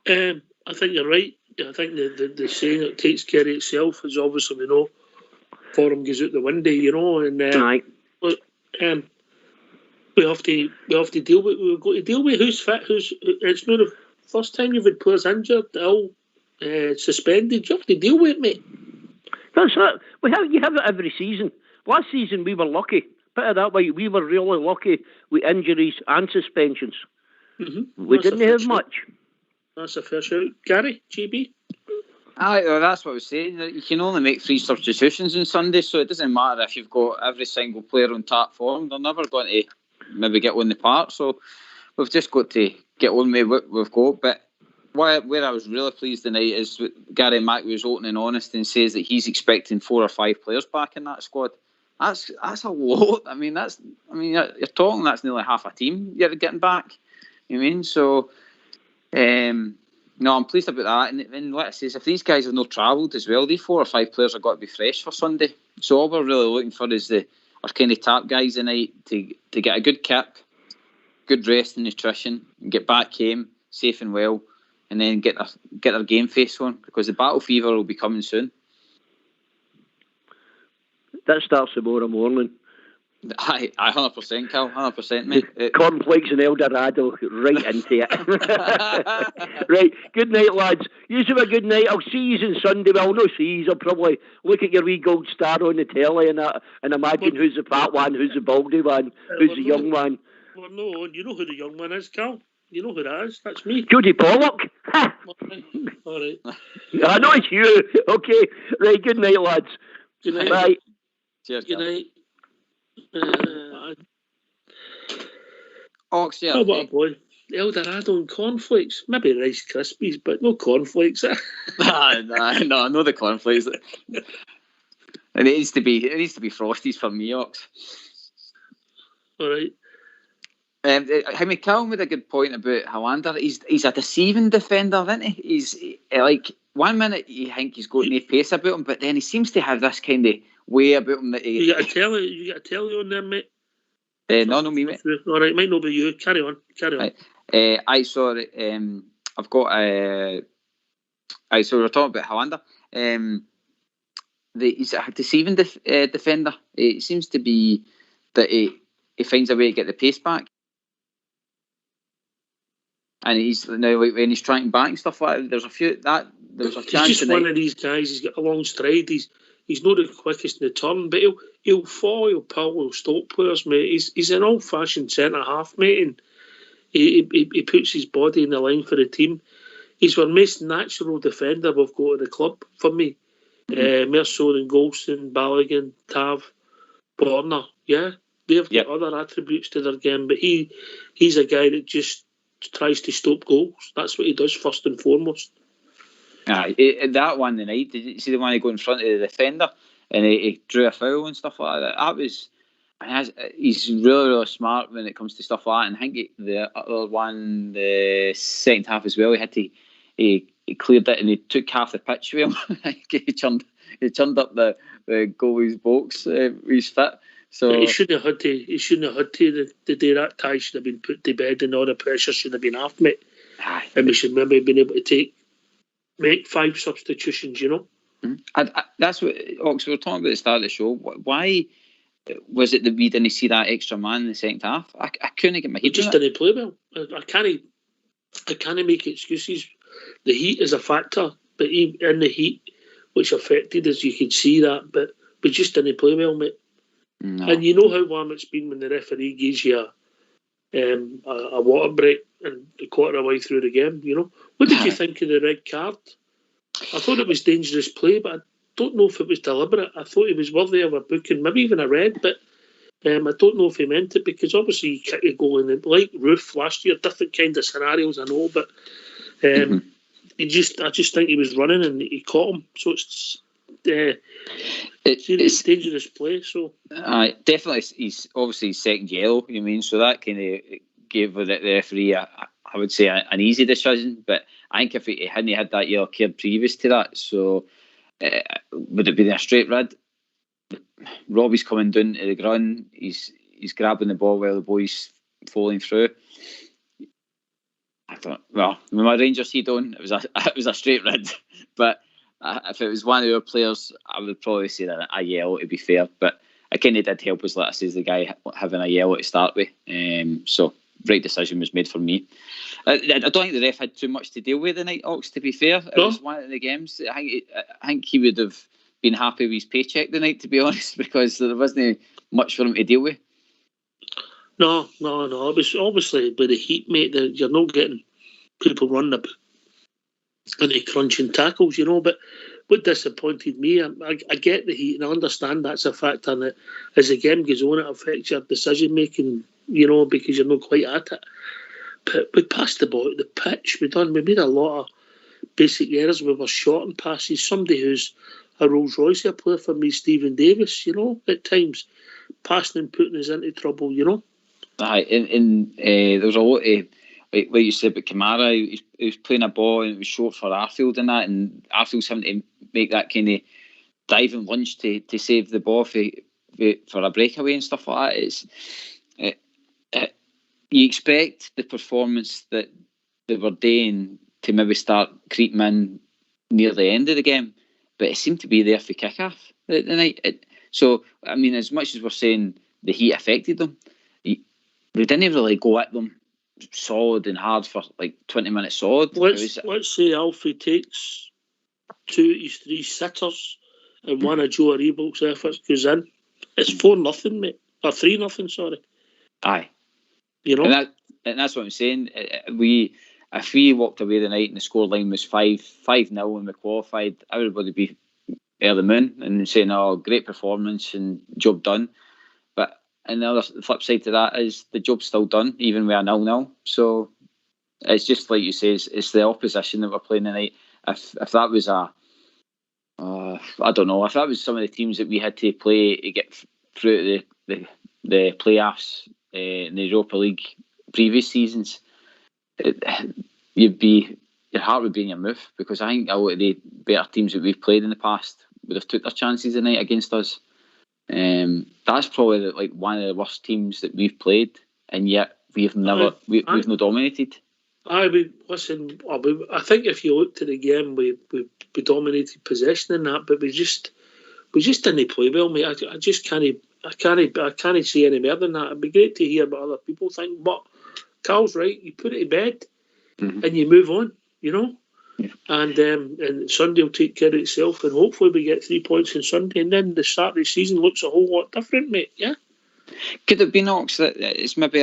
I think you're right. I think the saying it takes care of itself is obviously, we know, form goes out the window, you know, and look, we have to deal with. We've got to deal with who's fit, who's. It's not the first time you've had players injured, ill, suspended. You have to deal with it, mate. That's it. You have it every season. Last season we were lucky. Put it that way, we were really lucky with injuries and suspensions. Mm-hmm. We didn't have much. That's a fair shout. Gary, GB? Well, that's what I was saying. You can only make 3 substitutions on Sunday, so it doesn't matter if you've got every single player on top form. They're never going to maybe get on the park, so we've just got to get on with what we've got. But where I was really pleased tonight is Gary Mack was open and honest and says that he's expecting 4 or 5 players back in that squad. That's a lot. You're talking that's nearly half a team you're getting back. You know what I mean? So, no, I'm pleased about that. And like I say, if these guys have not travelled as well, these 4 or 5 players have got to be fresh for Sunday. So all we're really looking for is our kind of top guys tonight to get a good kip, good rest and nutrition, and get back home safe and well, and then get their game face on, because the battle fever will be coming soon. That starts tomorrow morning. Aye, 100%, Cal, 100%, mate. Cornflakes and Eldorado, right into it. Right, good night, lads. You have a good night. I'll see you on Sunday. Well, I'll not see you. I'll probably look at your wee gold star on the telly and imagine who's the fat one, who's the baldy one, who's the young one. Well, no, you know who the young one is, Cal. You know who that is. That's me. Jody Pollock. All right. I know it's you. Okay. Right, good night, lads. Good night. Bye. Cheers, good night. Ox, yeah. Oh, what a boy. Eldorado and cornflakes. Maybe Rice Krispies, but no cornflakes. No, no, the cornflakes. It needs to be Frosties for me, Ox. All right. Callum made a good point about Hollander. He's a deceiving defender, isn't he? He's like, 1 minute you think he's got no pace about him, but then he seems to have this kind of way about him that he... You got a telly on there, mate? No, me, mate. All right, might not be you. Carry on. Right. I saw it. I've got a... so we're talking about Hollander. He's a deceiving defender. It seems to be that he finds a way to get the pace back. And he's now when he's trying back and stuff like that, there's a chance. He's just one of these guys. He's got a long stride. He's not the quickest in the turn, but he'll fall, he'll pull, he'll stop players, mate. He's an old-fashioned centre half, mate, and he puts his body in the line for the team. He's our most natural defender we've got at the club for me. More so than Golson, Balogun, Tav, Borna. Yeah, they've got other attributes to their game, but he's a guy that just tries to stop goals. That's what he does first and foremost. That one tonight, did you see the one he got in front of the defender and he drew a foul and stuff like that? He's really, really smart when it comes to stuff like that. And I think the other one, the second half as well, he cleared it and he took half the pitch with him. he churned up the goalie's box with his foot. So he shouldn't have had to do that. Tie should have been put to bed and all the pressure should have been off, mate. And we should maybe have been able to make 5 substitutions, you know. That's what Ox, we were talking about at the start of the show. Why was it that we didn't see that extra man in the second half? I couldn't get my head. Just didn't play well. I can't make excuses. The heat is a factor, but in the heat, which affected us, you could see that. But we just didn't play well, mate. No. And you know how warm it's been when the referee gives you a water break and a quarter of the way through the game, you know. What did you think of the red card? I thought it was dangerous play, but I don't know if it was deliberate. I thought he was worthy of a booking, maybe even a red, but I don't know if he meant it, because obviously he kicked a goal in it, like Roof last year, different kind of scenarios, I know, but I just think he was running and he caught him. So serious dangerous play. So definitely, he's obviously his second yellow. You mean, so that kind of gave the referee, I would say, an easy decision. But I think if he hadn't had that yellow card previous to that, so would it be a straight red? Robbie's coming down to the ground. He's grabbing the ball while the boy's falling through. I thought, well, with my Rangers heat on, it was a straight red. But if it was one of our players, I would probably say that a yellow, to be fair. But it kind of did help us, like I say, the guy having a yellow to start with. So right decision was made for me. I don't think the ref had too much to deal with the night, Ox, to be fair. It was one of the games. I think he would have been happy with his paycheck the night, to be honest, because there wasn't much for him to deal with. No. It was obviously with the heat, mate, that you're not getting people running up into crunching tackles, But what disappointed me, I get the heat and I understand that's a factor, and that as the game goes on, it affects your decision making, because you're not quite at it. But we passed the ball at the pitch. We made a lot of basic errors. We were short on passes. Somebody who's a Rolls Royce player for me, Stephen Davis, at times passing and putting us into trouble, Aye, and there was a lot of, like you said about Kamara, he was playing a ball and it was short for Arfield and that, and Arfield's having to make that kind of diving lunge to save the ball for a breakaway and stuff like that. You expect the performance that they were doing to maybe start creeping in near the end of the game, but it seemed to be there for kick-off the night. So, I mean, as much as we're saying the heat affected them, we didn't really go at them solid and hard for like 20 minutes solid. Let's say Alfie takes 2 of his 3 sitters and one of Joe Aribol's efforts goes in. It's 4-0, mate. Or 3-0, sorry. Aye. And that's what I'm saying. If we walked away the night and the scoreline was 5-0 and we qualified, everybody would be the moon and saying, "Oh, great performance and job done." But and the other flip side to that is the job's still done, even with a 0-0. So it's just like you say, it's the opposition that we're playing tonight. If that was I don't know, if that was some of the teams that we had to play to get through the playoffs in the Europa League previous seasons, your heart would be in your mouth, because I think a lot of the better teams that we've played in the past would have took their chances tonight against us. That's probably one of the worst teams that we've played, and yet we've not dominated. I think if you looked at the game, we dominated possession in that, but we just didn't play well, mate. I just can't say any more than that. It'd be great to hear what other people think, but Carl's right. You put it to bed, and you move on, Yeah. And Sunday will take care of itself, and hopefully we get 3 points on Sunday, and then the start of the season looks a whole lot different, mate. Yeah. Could it be Knox that it's maybe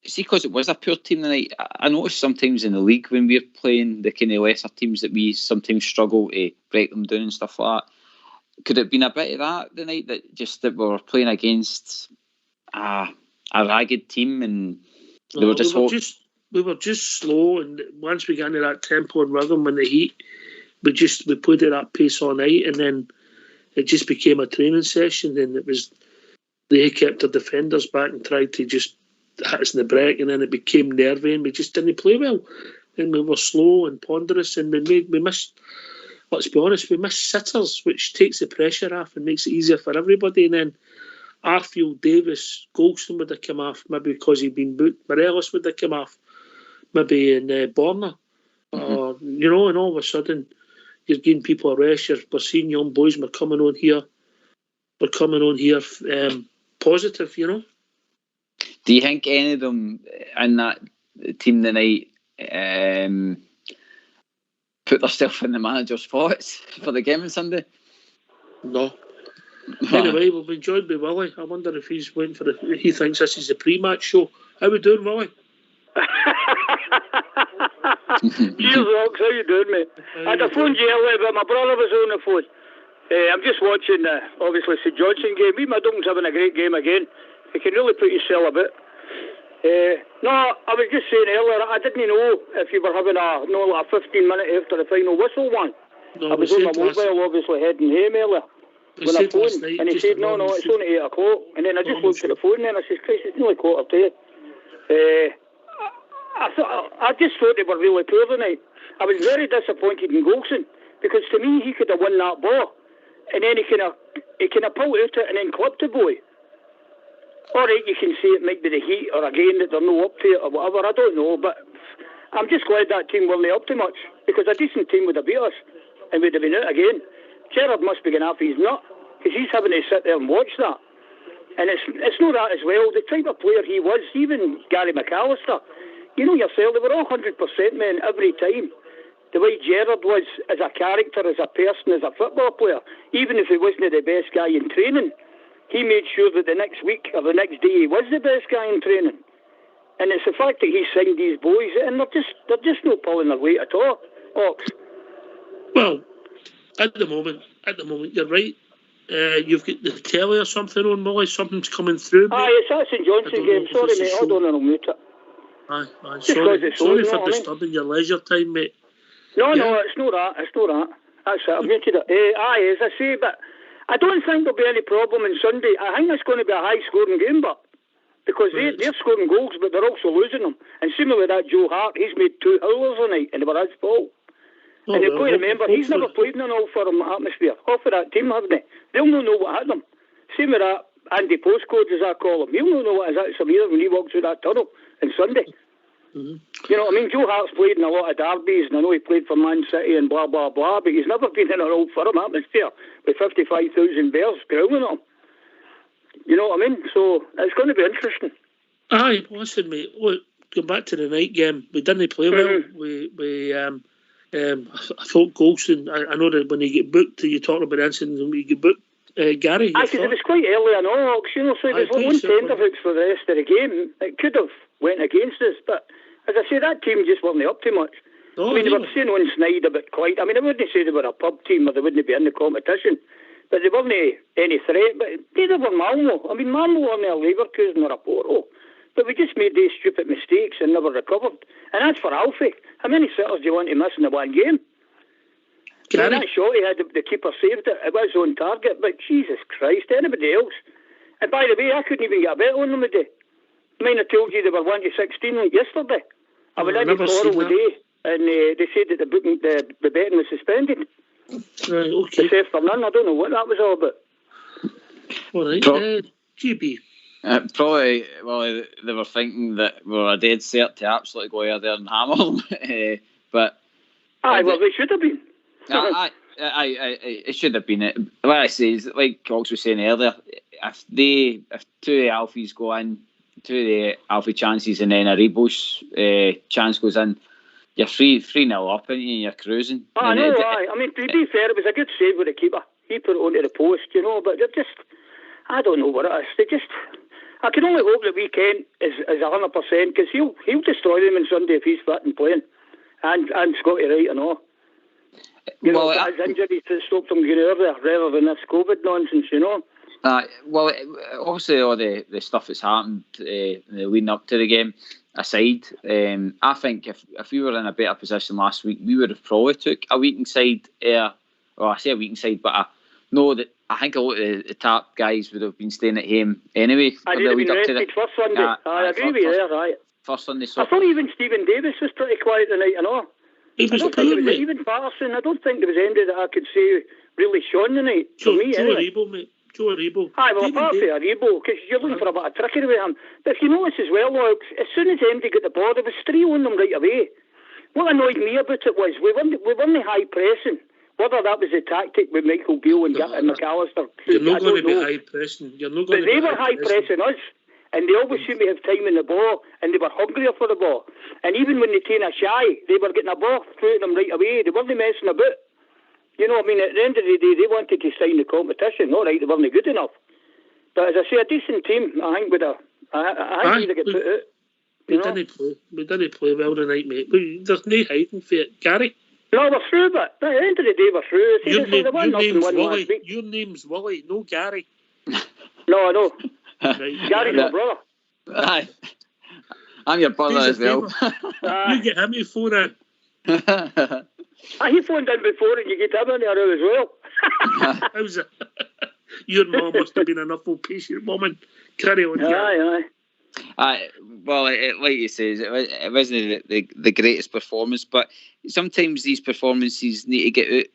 see, because it was a poor team tonight? I notice sometimes in the league when we're playing the kind of lesser teams that we sometimes struggle to break them down and stuff like that. Could it have been a bit of that the night, that we were playing against a ragged team and they were just we were just slow, and once we got into that tempo and rhythm in the heat, we played at that pace all night, and then it just became a training session, and they kept their defenders back and tried to just hit us in the break, and then it became nervy and we just didn't play well, and we were slow and ponderous, and we missed, let's be honest, we missed sitters, which takes the pressure off and makes it easier for everybody. And then Arfield, Davis, Golston would have come off, maybe because he'd been booked. Morelos would have come off, maybe in Borna, and all of a sudden you're giving people a rest. We're seeing young boys. We're coming on here positive. Do you think any of them in that team tonight put themselves in the manager's thoughts for the game on Sunday? No. Anyway, we've been joined by Willie. I wonder if he's waiting for he thinks this is the pre-match show. How we doing, Willie? Cheers, Rox. How you doing, mate? I phoned you earlier, but my brother was on the phone. I'm just watching, obviously, St Johnson game. We Madung's having a great game again. You can really put yourself a bit. No, I was just saying earlier, I didn't know if you were having a 15-minute after the final whistle one. No, I was on my mobile, obviously, heading home earlier. When I phoned, and he said, no, it's only 8 o'clock. And then I just looked at the phone and I said, Christ, it's nearly 2:15. I just thought they were really poor tonight. I was very disappointed in Golson, because to me, he could have won that ball. And then he kind of pulled out it and then clipped the boy. All right, you can say it might be the heat or again that they're not up to it or whatever, I don't know, but I'm just glad that team weren't up to much, because a decent team would have beat us and we'd have been out again. Gerrard must be getting off his nut, because he's having to sit there and watch that. And it's not that as well. The type of player he was, even Gary McAllister, you know yourself, they were all 100% men every time. The way Gerrard was as a character, as a person, as a football player, even if he wasn't the best guy in training, he made sure that the next week or the next day he was the best guy in training. And it's the fact that he signed these boys, and they're just not pulling their weight at all, Ox. Well, at the moment, you're right. You've got the telly or something on, Molly. Something's coming through. Aye, it's that St Johnson game. Sorry, mate. Hold on and I'll mute it. Aye. Sorry for disturbing your leisure time, mate. No, it's not that. That's it. I've muted it. Aye, as I say, but I don't think there'll be any problem on Sunday. I think it's going to be a high-scoring game, but because they're scoring goals, but they're also losing them. And similar with that Joe Hart, he's made 2 howlers tonight, and they were his fault. And you've got to remember, he's never played in an all-firm atmosphere. Half of that team, haven't they? They'll not know what hit them. Same with that Andy Postcode, as I call him. He'll not know what his hits him either when he walks through that tunnel on Sunday. Mm-hmm. You know what I mean? Joe Hart's played in a lot of derbies, and I know he played for Man City and blah, blah, blah, but he's never been in an old-firm atmosphere with 55,000 bears growling at him. You know what I mean? So it's going to be interesting. Aye, listen, mate. Look, going back to the night game, we didn't play well. I thought Golson, I know that when you get booked, you talk about incidents when you get booked, Gary. Because it was quite early on, you know, so there's one tenterhooks for the rest of the game. It could have went against us, but as I say, that team just weren't up to much. No, I mean, they were saying on Snide a bit quite. I mean, I wouldn't say they were a pub team or they wouldn't be in the competition, but they weren't any threat. But neither were Malmo. I mean, Malmo weren't a Leverkusen or a Porto. But we just made these stupid mistakes and never recovered. And that's for Alfie. How many sitters do you want to miss in the one game? That shot he had, the keeper saved it. It was on target, but Jesus Christ, anybody else? And by the way, I couldn't even get a bet on them today. I mean, I told you they were 1-16 like yesterday. I was in the Coral today, and they said that the betting was suspended. Right, okay. Except for none. I don't know what that was all about. All right, GB. Probably, well, they were thinking that we were dead set to absolutely go out there and hammer them. But well, they should have been. It should have been it. What I say is, like Cox was saying earlier, if 2 of the Alfies go in, 2 of the Alfie chances, and then a Rebos chance goes in, you're 3-0 up, and you're cruising. I know. I mean, to be fair, it was a good save with the keeper. He put it onto the post, you know. But they're just, I don't know what it is. They just. I can only hope that Weekend is 100%, because he'll destroy them on Sunday if he's fit and playing, and Scotty Wright and all. You know, his injuries to stop him going over there rather than this COVID nonsense, you know. Well, obviously all the stuff that's happened leading up to the game aside, I think if we were in a better position last week, we would have probably took a weakened side. Well, I say a weakened side, but I know that I think a lot of the top guys would have been staying at home anyway. I did have been rested first Sunday. I agree with you there, right. First Sunday. I thought even Stephen Davis was pretty quiet tonight, you know. Even Patterson, I don't think there was anybody that I could say really shone tonight. For me, anyway. Joe Aribo. Aye, well, apart from Aribo, because you're looking for a bit of trickery with him. But if you notice as well, look, as soon as MD got the ball, there was 3 on them right away. What annoyed me about it was we weren't high pressing. Whether that was a tactic with Michael Beale and McAllister. You're not going to be high pressing. But they were high pressing us. And they always seemed to have time in the ball, and they were hungrier for the ball. And even when they came a shy, they were getting a ball through them right away. They weren't messing about. You know what I mean? At the end of the day, they wanted to sign the competition. All right, they weren't good enough. But as I say, a decent team, I think, I think they'd get put out. We didn't play well tonight, mate. There's no hiding for it. Gary? No, we're through, but at the end of the day, we're through. Your name's Wally, no Gary. No, I know. Right. Gary's my brother. Aye. I'm your brother as well. You get him your phone out. He phoned in before and you get him in there as well. How's it? Your mum must have been an awful patient woman. Carry on. Aye. Well, like you say, it wasn't the greatest performance, but sometimes these performances need to get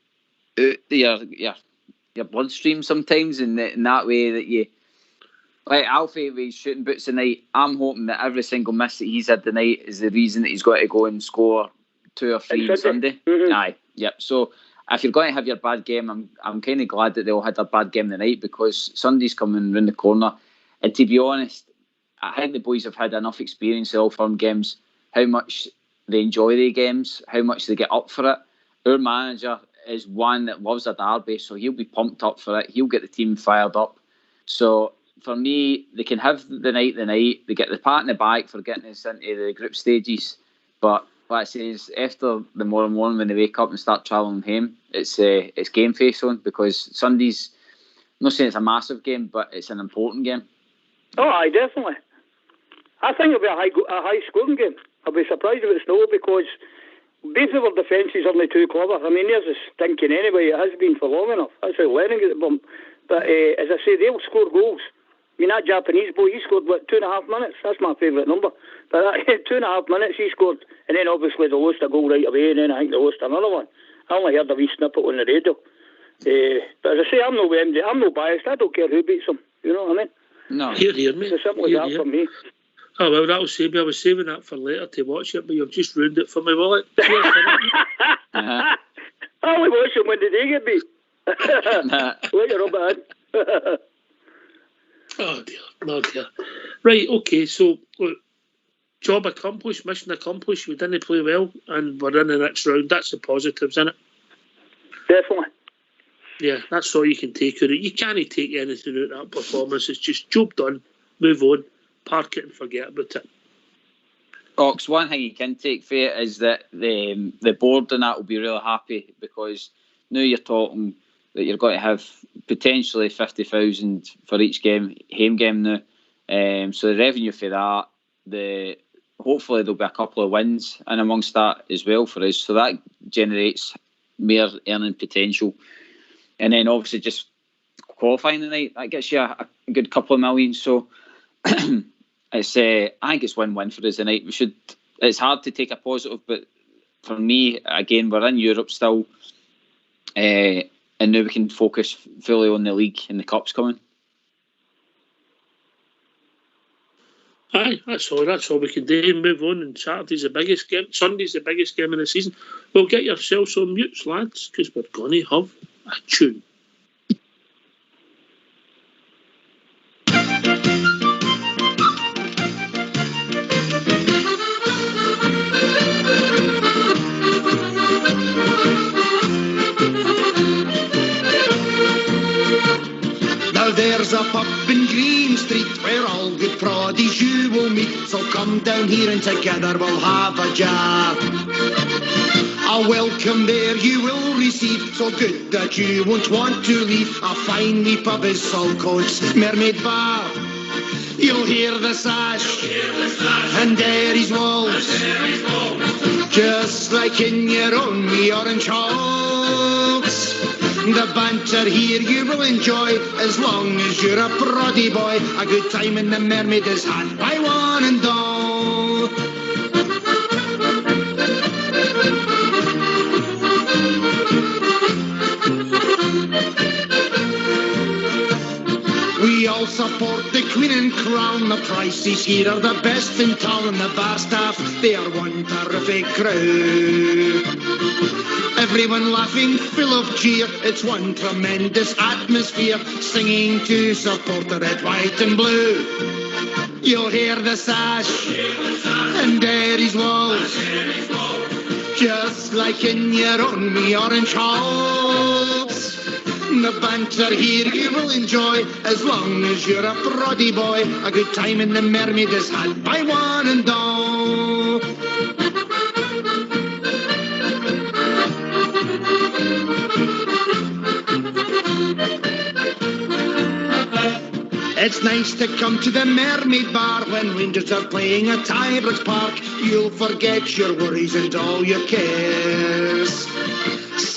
out your bloodstream sometimes, in that way that you. Like Alfie with his shooting boots tonight, I'm hoping that every single miss that he's had tonight is the reason that he's got to go and score 2 or 3 on Sunday. Mm-hmm. Aye, yep. So if you're going to have your bad game, I'm kind of glad that they all had their bad game tonight, because Sunday's coming round the corner. And to be honest, I think the boys have had enough experience in all firm games, how much they enjoy the games, how much they get up for it. Our manager is one that loves a derby, so he'll be pumped up for it. He'll get the team fired up. So for me, they can have the night. They get the pat in the back for getting us into the group stages. But like I say, after the morning when they wake up and start travelling home, it's game face on, because Sunday's, I'm not saying it's a massive game, but it's an important game. Oh, aye, definitely. I think it'll be a high scoring game. I'll be surprised if it's no, because both of our defences are only too clever. I mean, there's a stinking anyway. It has been for long enough. That's how Lennon get the bump. But as I say, they'll score goals. I mean, that Japanese boy, he scored, 2.5 minutes? That's my favourite number. But 2.5 minutes he scored, and then obviously they lost a goal right away, and then I think they lost another one. I only heard a wee snippet on the radio. But as I say, I'm no biased. I don't care who beats them. You know what I mean? No. Hear me. It's as simple as that for me. Oh, well, that'll save me. I was saving that for later to watch it, but you've just ruined it for me, will it? I only watch them when the day get beat. Let you rub it in. Oh dear. Right, okay, so look, job accomplished, mission accomplished. We didn't play well and we're in the next round. That's the positives, isn't it? Definitely. Yeah, that's all you can take out of it. You can't take anything out of that performance. It's just job done, move on, park it and forget about it. Ox, one thing you can take for it is that the board and that will be really happy, because now you're talking that you're going to have potentially 50,000 for each game, home game now. So the revenue for that, hopefully there'll be a couple of wins in amongst that as well for us. So that generates more earning potential. And then obviously just qualifying tonight, that gets you a good couple of million. So I think it's win-win for us tonight. It's hard to take a positive, but for me, again, we're in Europe still. And now we can focus fully on the league and the cups coming. Aye, that's all we can do. Move on, and Saturday's the biggest game. Sunday's the biggest game of the season. Well, get yourselves on mutes, lads, because we're going to have a tune. There's a pub in Green Street where all good proddies you will meet. So come down here and together we'll have a jar. A welcome there you will receive, so good that you won't want to leave. A fine wee pub is Saltcoats Mermaid Bar. You'll hear the sash and Derry's walls, just like in your own wee orange halls. The banter here you will enjoy, as long as you're a proddy boy. A good time in the Mermaid is had by one and all. We all support the Queen and Crown. The prices here are the best in town, and the bar staff, they are one terrific crew. Everyone laughing, full of cheer. It's one tremendous atmosphere, singing to support the red, white and blue. You'll hear the sash and Derry's walls, just like in your own wee orange halls. The banter here you will enjoy, as long as you're a proddy boy. A good time in the Mermaid is had by one and all. It's nice to come to the Mermaid Bar when Rangers are playing at Tybrook Park. You'll forget your worries and all your cares.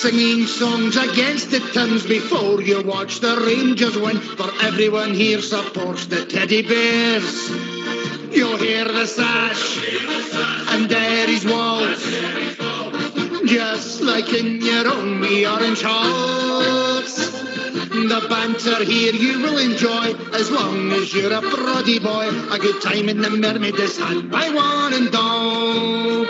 singing songs against the Tims before you watch the Rangers win. For everyone here supports the Teddy Bears. You'll hear the sash and Derry's walls, just like in your own wee orange halls. The banter here you will enjoy as long as you're a Brodie boy. A good time in the Mermaid is had by one and all.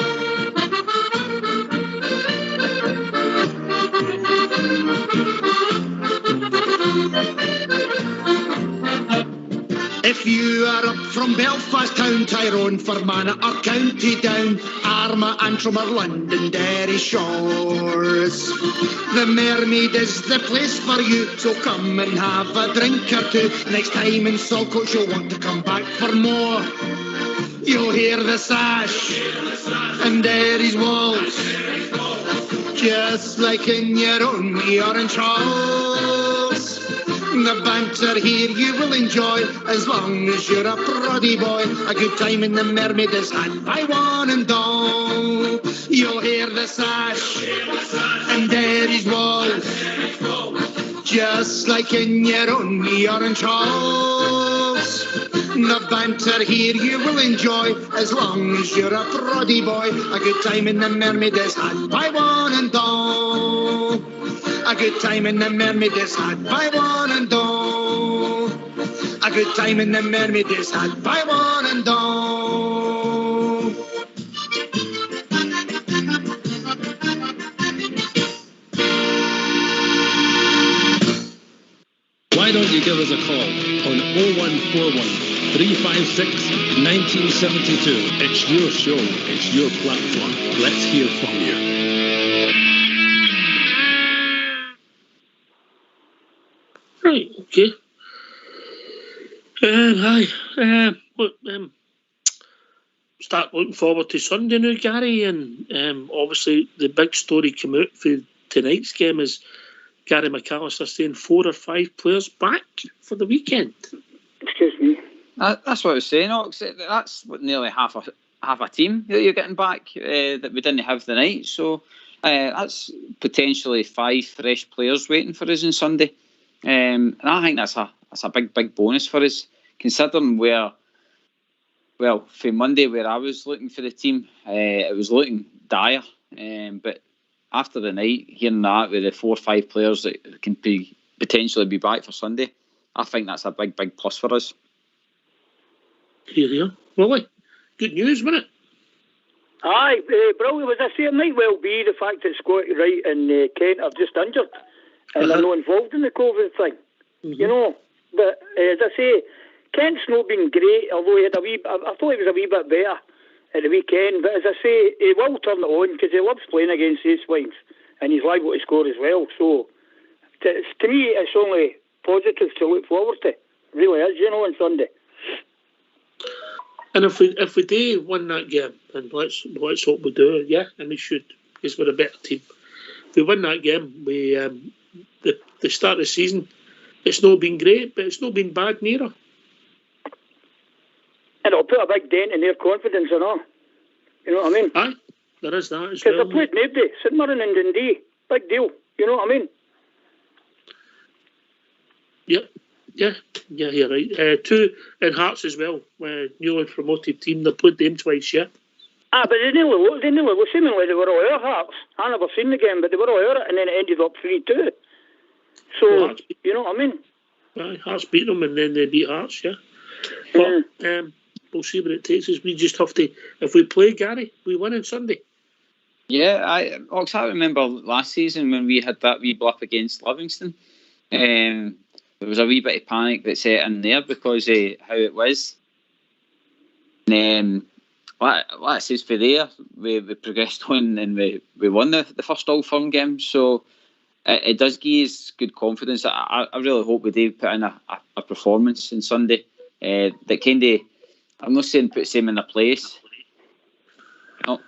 If you are up from Belfast town, Tyrone, Fermanagh or County Down, Armagh, Antrim or London, Derry shores, the Mermaid is the place for you, so come and have a drink or two. Next time in Saltcoats you'll want to come back for more. You'll hear the sash and Derry's walls, just like in your own wee orange halls. The banter here you will enjoy as long as you're a Brodie boy. A good time in the Mermaid is had by one and all. You'll hear the sash and Derry's walls, just like in your own wee orange halls. The banter here you will enjoy as long as you're a Brodie boy. A good time in the Mermaid is had by one and all. A good time in the Mermaid is had by one and all. A good time in the Mermaid is had by one and all. Why don't you give us a call on 0141 356 1972. It's your show, it's your platform. Let's hear from you. Right, okay. Start looking forward to Sunday now, Gary, and obviously the big story come out for tonight's game is Gary McAllister saying 4 or 5 players back for the weekend. Excuse me. That's what I was saying, Ox. That's nearly half a team that you're getting back that we didn't have the night. So that's potentially 5 fresh players waiting for us on Sunday. And I think that's a big bonus for us, considering for Monday where I was looking for the team, it was looking dire. But after the night, hearing that with the 4 or 5 players that can potentially be back for Sunday, I think that's a big plus for us. Here. Really? Good news, wasn't it? Aye, brilliant. As I say, it might well be the fact that Scotty Wright and Kent are just injured and they're not involved in the COVID thing. Mm-hmm. You know, but as I say, Kent's not been great, although he had I thought he was a wee bit better at the weekend. But as I say, he will turn it on because he loves playing against these swings and he's liable to score as well. So to me, it's only positive to look forward to. It really is, you know, on Sunday. And if we do win that game, and let's hope we do, yeah, and we should, because we're a better team. If we win that game, we the start of the season, it's not been great, but it's not been bad neither. And it'll put a big dent in their confidence and all. You know what I mean? Aye, there is that as well. Because they played nobody, St Mirren and Dundee, big deal. You know what I mean? Yep. Yeah, you're right. 2 in Hearts as well, newly promoted team. They played them twice, yeah. But they nearly seemingly they were all out Hearts. I never seen the game, but they were all out, and then it ended up 3-2. So, you know what I mean? Hearts beat them, and then they beat Hearts, yeah. But we'll see what it takes us. We just have to, if we play Gary, we win on Sunday. Yeah, I remember last season when we had that wee blip against Livingston. There was a wee bit of panic that set in there because of how it was. And what it says for there, we progressed on and we won the first All Firm game. So it does give us good confidence. I really hope we do put in a performance on Sunday that kind of, I'm not saying put them in their place. No,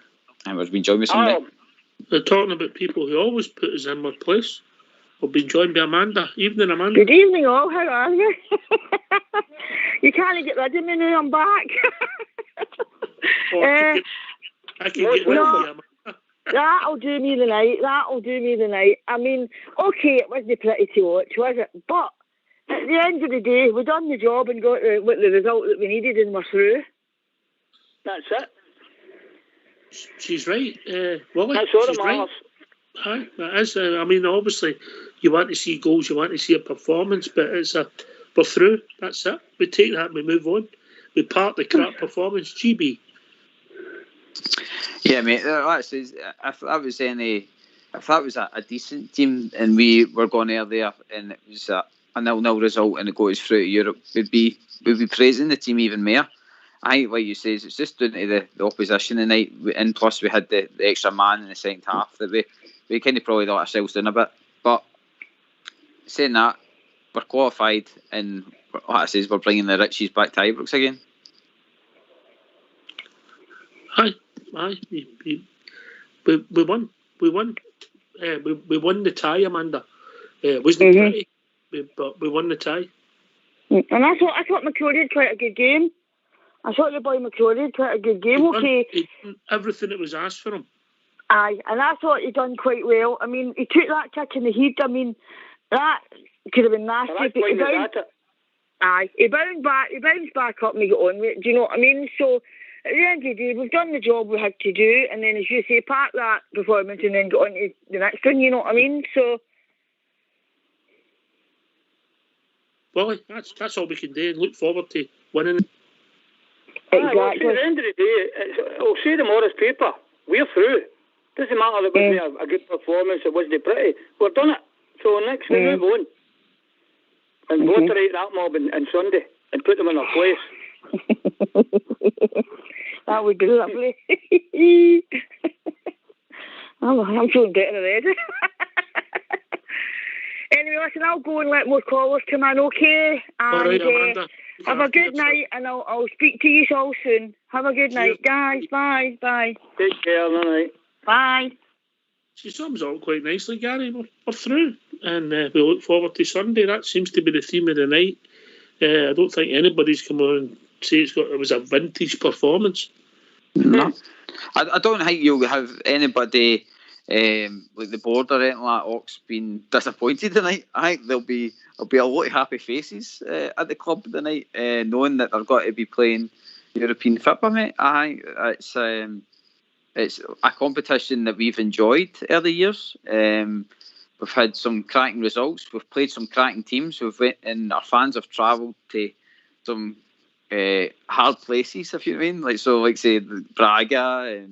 and we've been joined with somebody. They're talking about people who always put us in their place. We'll be joined by Amanda. Evening, Amanda. Good evening, all. How are you? You can't get rid of me now. I'm back. I can get rid of you, Amanda. That'll do me the night. That'll do me the night. I mean, okay, it wasn't pretty to watch, was it? But at the end of the day, we done the job and got the result that we needed, and we're through. That's it. She's right. Willie, That's all she's that right. matters. Aye, that is. I mean, obviously, you want to see goals, you want to see a performance, but we're through. That's it. We take that and we move on. We part the crap performance. GB. Yeah, mate. That's if that was a decent team and we were going there and it was a 0-0 result and it goes through to Europe, we'd be praising the team even more. I think, like you say, it's just down to the opposition tonight, and plus we had the extra man in the second half that we kind of probably let ourselves down a bit. But saying that, we're qualified, and like I says, we're bringing the Richies back to Ibrox again. Aye. We won. We won the tie, Amanda. It wasn't pretty, but we won the tie. And I thought McCrory had quite a good game. I thought the boy McCrory had quite a good game. He done everything that was asked for him. Aye, and I thought he done quite well. I mean, he took that kick in the head. I mean, that could have been nasty. Well, But he bounced back up and he got on with it. Do you know what I mean? So at the end of the day, we've done the job we had to do, and then, as you say, park that performance and then get on to the next one. You know what I mean? So. Well, that's all we can do, and look forward to winning. Exactly. Well, at the end of the day, I'll say the Morris paper, we're through. Doesn't matter if it wasn't a good performance, it wasn't pretty. We've done it. So next we move on. And obliterate that mob on Sunday and put them in their place. That would be lovely. I'm feeling better already. Anyway, listen, I'll go and let more callers come in, okay? And, all right, Amanda. Have a good night, and I'll speak to you all soon. Have a good night, guys. Bye. Take care, all right. Bye. She sums up quite nicely, Gary. We're through, and we look forward to Sunday. That seems to be the theme of the night. I don't think anybody's come on and say it was a vintage performance. No, I don't think you'll have anybody like the board or anything like Ox being disappointed tonight. I think there'll be a lot of happy faces at the club tonight, knowing that they're going to be playing European football, mate. I think it's a competition that we've enjoyed early years. We've had some cracking results. We've played some cracking teams. And our fans have travelled to some hard places, if you know what I mean. Like say Braga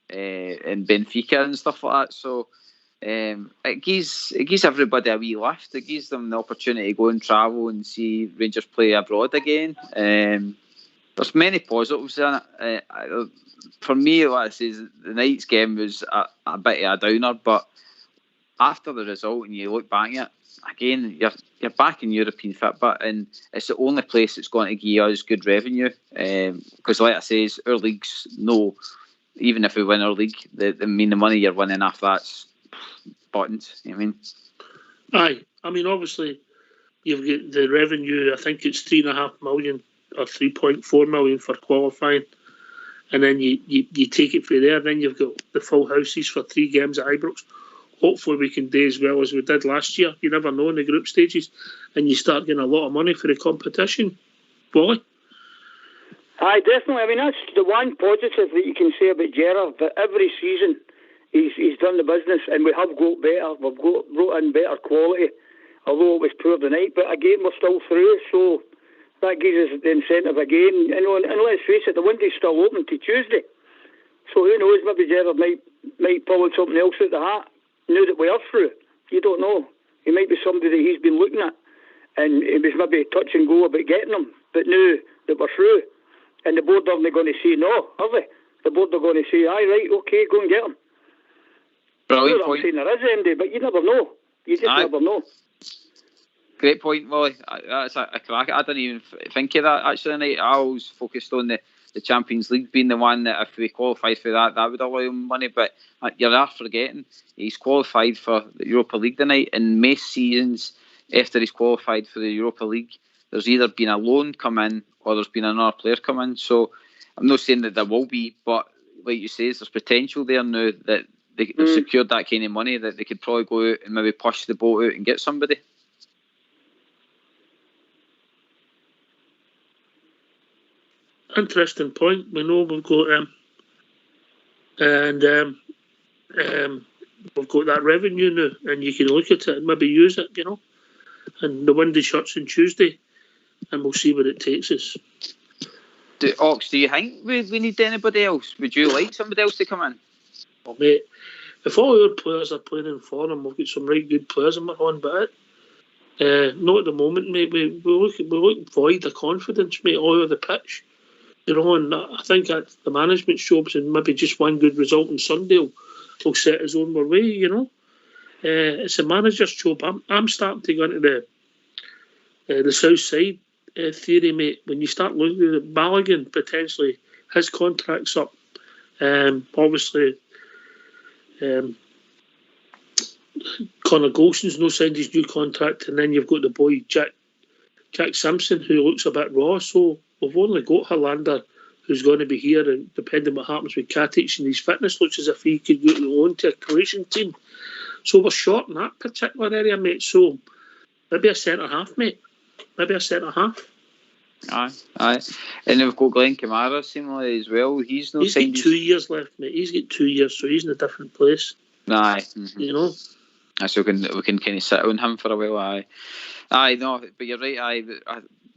and Benfica and stuff like that. So it gives everybody a wee lift. It gives them the opportunity to go and travel and see Rangers play abroad again. There's many positives in it. For me, like I say, the night's game was a bit of a downer, but after the result and you look back at it, again, you're back in European football, and it's the only place that's going to give us good revenue. Because, like I say, our leagues know, even if we win our league, the money you're winning off that's buttons. You know what I mean? Aye. I mean, obviously, you've got the revenue. I think it's 3.5 million or 3.4 million for qualifying. And then you take it from there. Then you've got the full houses for 3 games at Ibrox. Hopefully we can do as well as we did last year. You never know in the group stages. And you start getting a lot of money for the competition. Wally? Aye, definitely. I mean, that's the one positive that you can say about Gerrard, that every season he's done the business and we have got better. We've brought in better quality, although it was poor tonight. But again, we're still through, so that gives us the incentive again. And let's face it, the window's still open to Tuesday. So who knows, maybe Gerrard might pull something else out the hat now that we are through. You don't know. He might be somebody that he's been looking at and it was maybe touch and go about getting him. But now that we're through, and the board aren't going to say no, are they? The board are going to say, aye, right, okay, go and get him. Brilliant point. I'm saying there is, Andy, but you never know. You just never know. Great point, Wally. That's a crack. I didn't even think of that actually tonight. I always focused on the Champions League being the one that if we qualified for that would allow him money. But you're forgetting he's qualified for the Europa League tonight. And most seasons after he's qualified for the Europa League, there's either been a loan come in or there's been another player come in. So I'm not saying that there will be, but like you say, there's potential there now that they've secured that kind of money that they could probably go out and maybe push the boat out and get somebody. Interesting point. We know we've got and we've got that revenue now, and you can look at it and maybe use it, And the window shuts on Tuesday, and we'll see where it takes us. Do you think we need anybody else? Would you like somebody else to come in? Well, mate, if all our players are playing in form, we've got some right good players in my hand, but not at the moment, mate. We look void of confidence, mate, all over the pitch. And I think that the management's jobs and maybe just one good result on Sunday will set us on our way, It's a manager's job. I'm starting to go into the south side theory, mate. When you start looking at Balogun, potentially his contract's up. Obviously, Connor Golson's no signed his new contract, and then you've got the boy Jack Simpson, who looks a bit raw. So we've only got Hollander, who's going to be here, and depending what happens with Katic and his fitness, looks as if he could go to loan to a Croatian team. So we're short in that particular area, mate. So maybe a centre half, mate. Maybe a centre half. Aye. And then we've got Glenn Kamara seemingly as well. He's got 2 years left, mate. He's got 2 years, so he's in a different place. Aye. So we can kind of sit on him for a while. Aye, no, but you're right.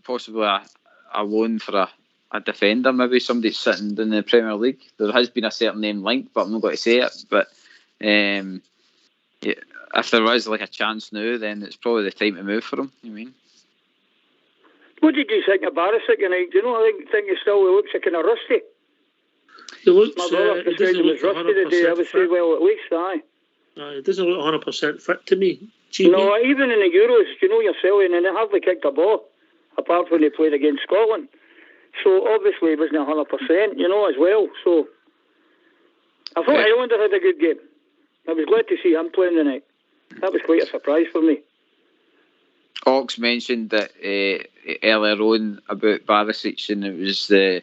Possibly a loan for a defender, maybe somebody sitting in the Premier League. There has been a certain name linked, but I'm not going to say it. But if there was like a chance now, then it's probably the time to move for him. You mean? What did you think of Barisic tonight? Do you know? I think he still looks kind of rusty. He looks. My brother said he was rusty today. I would say, well, at least aye. It doesn't look 100% fit to me. No, even in the Euros, yourself, and they hardly kicked a ball, apart when they played against Scotland. So obviously he wasn't 100%, as well. So I thought Islander had a good game. I was glad to see him playing tonight. That was quite a surprise for me. Ox mentioned that earlier on about Barisic, and it was the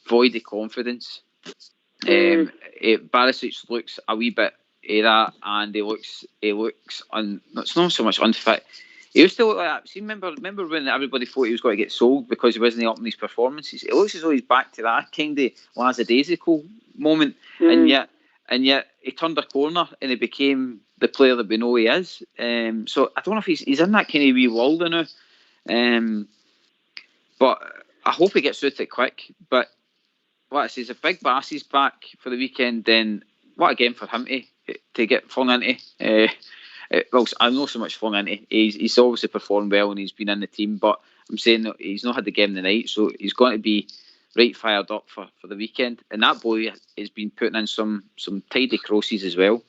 void of confidence. Barisic looks a wee bit that, and he looks it's not so much unfit. He used to look like that. See, remember when everybody thought he was going to get sold because he wasn't up in his performances? It looks as though he's back to that kind of lackadaisical moment, and yet he turned a corner and he became the player that we know he is. So I don't know if he's in that kind of wee lull now. But I hope he gets through it quick. But what I say is, if Big Bass is back for the weekend, then what a game for him to get flung into. Well, I'm not so much flung into. He's obviously performed well and he's been in the team, but I'm saying that he's not had the game tonight, so he's going to be right fired up for the weekend. And that boy has been putting in some tidy crosses as well.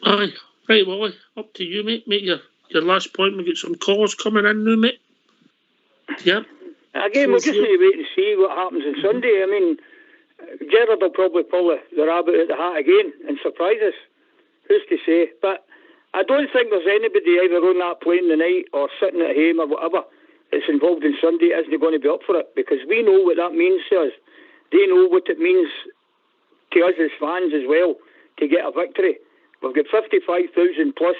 Aye, right, Wally, up to you, mate. Make your last point. We've got some calls coming in now, mate. Yep. Again, we'll just need to wait and see what happens on Sunday. I mean, Gerrard will probably pull the rabbit out the hat again and surprise us. Who's to say? But I don't think there's anybody either on that plane tonight or sitting at home or whatever that's involved in Sunday isn't going to be up for it, because we know what that means to us. They know what it means to us as fans as well to get a victory. We've got 55,000 plus.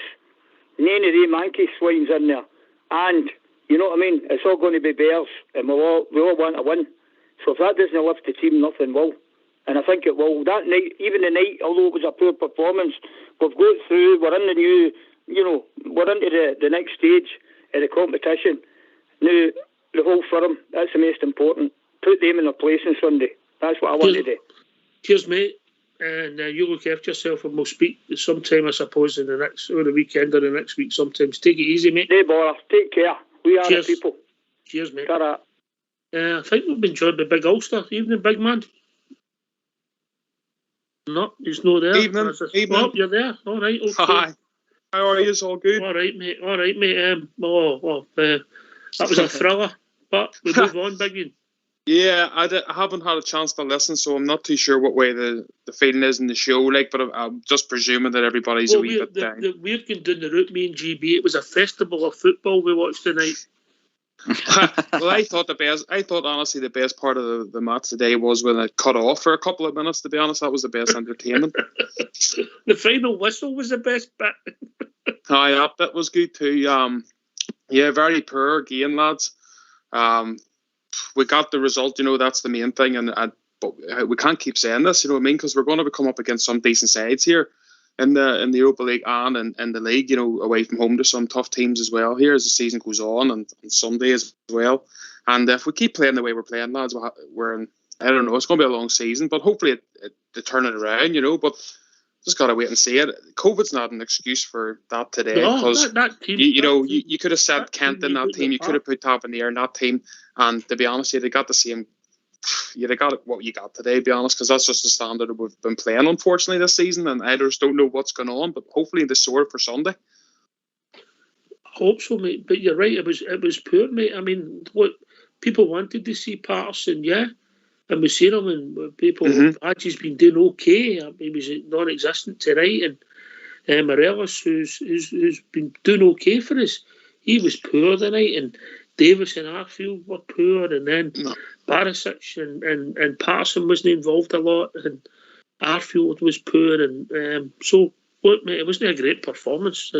None of the manky swines in there. And, you know what I mean? It's all going to be Bears, and we all want to win. So if that doesn't lift the team, nothing will. And I think it will. That night, even the night, although it was a poor performance, we've got through, we're in the new, we're into the next stage of the competition. Now, the whole firm, that's the most important. Put them in their place on Sunday. That's what I want to do. Cheers, mate. And you look after yourself, and we'll speak sometime, I suppose, in the weekend or the next week sometimes. Take it easy, mate. No bother. Take care. We are the people. Cheers, mate. Ta-ra. I think we've been joined by Big Ulster. Evening, big man. No, he's not there. Evening. Oh, you're there. All right. Okay. Hi. How are you? It's all good. All right, mate. That was a thriller, but we move on, big one. Yeah, I haven't had a chance to listen, so I'm not too sure what way the feeling is in the show, but I'm just presuming that everybody's a wee bit down. We're going down the route, me and GB. It was a festival of football we watched tonight. Well, I thought honestly the best part of the match today was when it cut off for a couple of minutes. To be honest, that was the best entertainment. The final whistle was the best bit. Aye, that bit was good too. Yeah, very poor again, lads. We got the result, that's the main thing, but we can't keep saying this, you know what I mean? Because we're going to come up against some decent sides here in the Europa League and in the league, away from home to some tough teams as well here as the season goes on and Sunday as well. And if we keep playing the way we're playing, lads, we're in, I don't know, it's going to be a long season, but hopefully they turn it around, but just got to wait and see it. COVID's not an excuse for that today, because that team, you could have said Kent in that team, you could have put Tavernier in that team, and to be honest, they got the same. They got what you got today, to be honest, because that's just the standard we've been playing, unfortunately, this season, and I just don't know what's going on, but hopefully they sort for Sunday. I hope so, mate. But you're right, it was poor, mate. I mean, what people wanted to see Patterson, yeah. And we see him, and people, Hadji's been doing okay. He was non-existent tonight, and Morelos, who's been doing okay for us, he was poor tonight, and Davis and Arfield were poor, and then Barisic and Patterson wasn't involved a lot, and Arfield was poor, and so look, mate, it wasn't a great performance.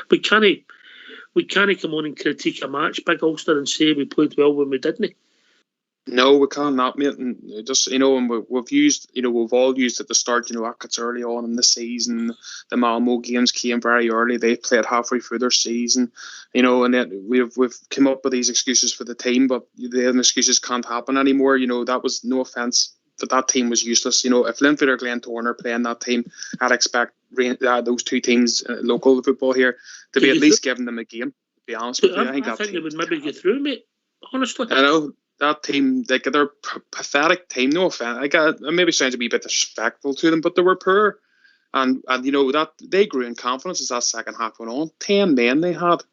We can't come on and critique a match, Big Ulster, and say we played well when we didn't. No, we can't, mate. And just and we've all used at the start. It's early on in the season. The Malmo games came very early. They played halfway through their season, and then we've come up with these excuses for the team, but the excuses can't happen anymore. That was no offence, but that team was useless. If Linfield or Glentoran are playing that team, I'd expect those two teams, local football here, to be at least giving them a game. To be honest with you, I think they would maybe get through, mate. Honestly, I know. That team, they're a pathetic team. No offense, it maybe sounds a wee bit disrespectful to them, but they were poor, and that they grew in confidence as that second half went on. 10 men they had.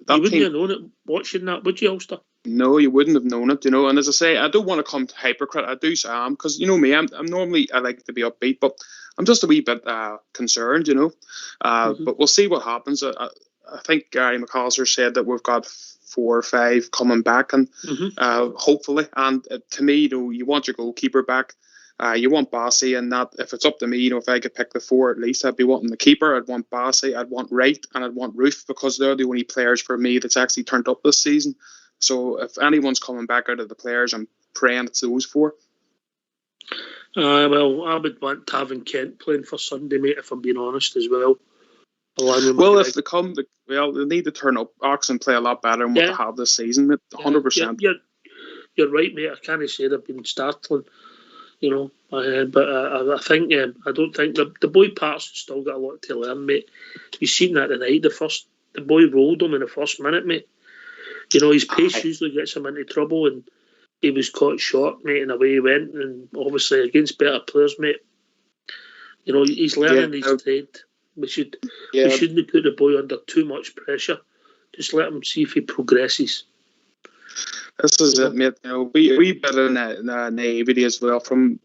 You wouldn't have known it watching that, would you, Ulster? No, you wouldn't have known it. And as I say, I don't want to come hypocrite. I do say I am, because me, I'm normally I like to be upbeat, but I'm just a wee bit concerned. But we'll see what happens. I think Gary McAllister said that we've got 4 or 5 coming back, and hopefully, and to me, you want your goalkeeper back, you want Bassey, and that if it's up to me, if I could pick the 4 at least, I'd be wanting the keeper, I'd want Bassey, I'd want Wright, and I'd want Roof, because they're the only players for me that's actually turned up this season. So if anyone's coming back out of the players, I'm praying it's those 4. Well, I would want Tav and Kent playing for Sunday, mate, if I'm being honest as well. Well, if they come, they need to turn up. Oxen play a lot better than what they have this season, 100%. You're right, mate. I can't say they've been startling, but I think I don't think the boy Parsons still got a lot to learn, mate. You've seen that tonight. The boy rolled him in the first minute, mate. His pace usually gets him into trouble, and he was caught short, mate, and away he went. And obviously against better players, mate. He's learning his trade. We shouldn't put the boy under too much pressure. Just let him see if he progresses. This is it, mate. We bit in naivety as well from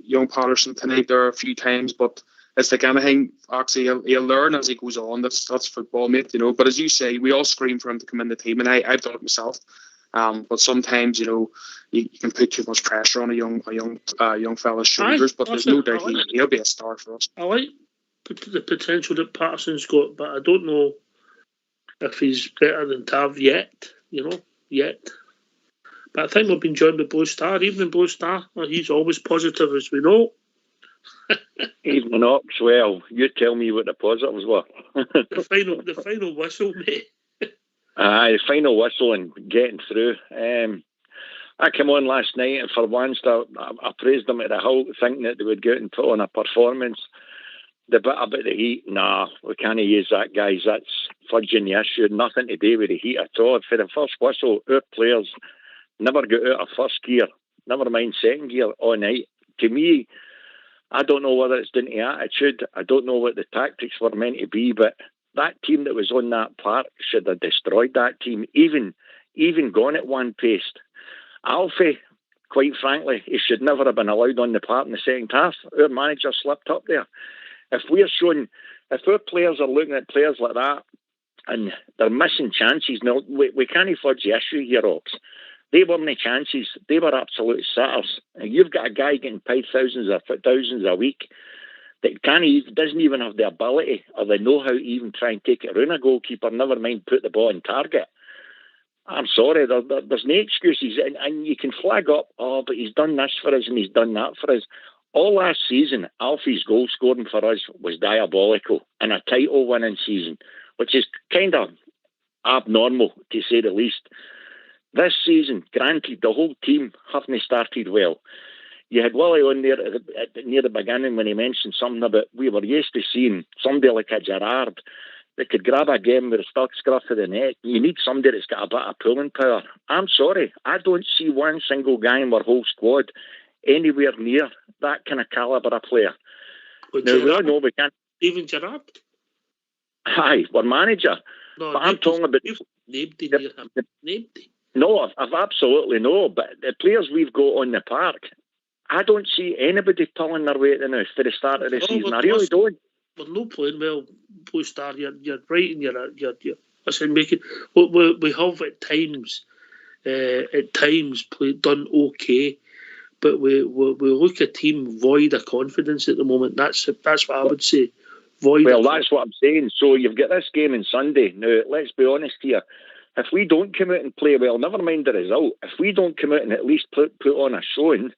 young Patterson tonight there a few times, but it's like anything. Actually, he'll learn as he goes on. That's football, mate. But as you say, we all scream for him to come in the team, and I've done it myself. But sometimes, you can put too much pressure on a young fella's shoulders. But there's no doubt he'll be a star for us. I like the potential that Patterson's got, but I don't know if he's better than Tav yet. But I think we've been joined with Blue Star. Evening, Blue Star. Well, he's always positive, as we know. Evening, Ox. Well, you tell me what the positives were. the final whistle, mate. The final whistle and getting through. I came on last night, and for once, I praised them at the hilt, thinking that they would get and put on a performance. The bit about the heat, we can't use that, guys. That's fudging the issue. Nothing to do with the heat at all. For the first whistle, our players never got out of first gear, never mind second gear all night. To me, I don't know whether it's down to attitude. I don't know what the tactics were meant to be, but that team that was on that park should have destroyed that team, even gone at one pace. Alfie, quite frankly, he should never have been allowed on the park in the second half. Our manager slipped up there. If our players are looking at players like that and they're missing chances. Now, we can't fudge the issue here, Ox. They weren't chances. They were absolute sitters. And you've got a guy getting paid thousands a week that doesn't even have the ability or the know-how to even try and take it around a goalkeeper, never mind put the ball on target. I'm sorry, there's no excuses. And you can flag up, but he's done this for us and he's done that for us. All last season, Alfie's goal scoring for us was diabolical in a title-winning season, which is kind of abnormal, to say the least. This season, granted, the whole team haven't started well. You had Willie on there near the beginning when he mentioned something about we were used to seeing somebody like a Gerrard that could grab a game with a stuck scruff of the neck. You need somebody that's got a bit of pulling power. I'm sorry, I don't see one single guy in our whole squad anywhere near that kind of calibre of player. But now, we all know we can't. Even Gerrard? Aye, we're manager. No, but I'm talking about... Nobody near him. Nobody. No, I've absolutely no. But the players we've got on the park, I don't see anybody pulling their weight now for the start of the season. I really don't. We're not playing well post-start. You're right, and you're listen, making we have at times done okay, but we look a team void of confidence at the moment. That's what I would say. Void. Well, that's what I'm saying. So you've got this game on Sunday. Now, let's be honest here. If we don't come out and play well, never mind the result, if we don't come out and at least put on a showing,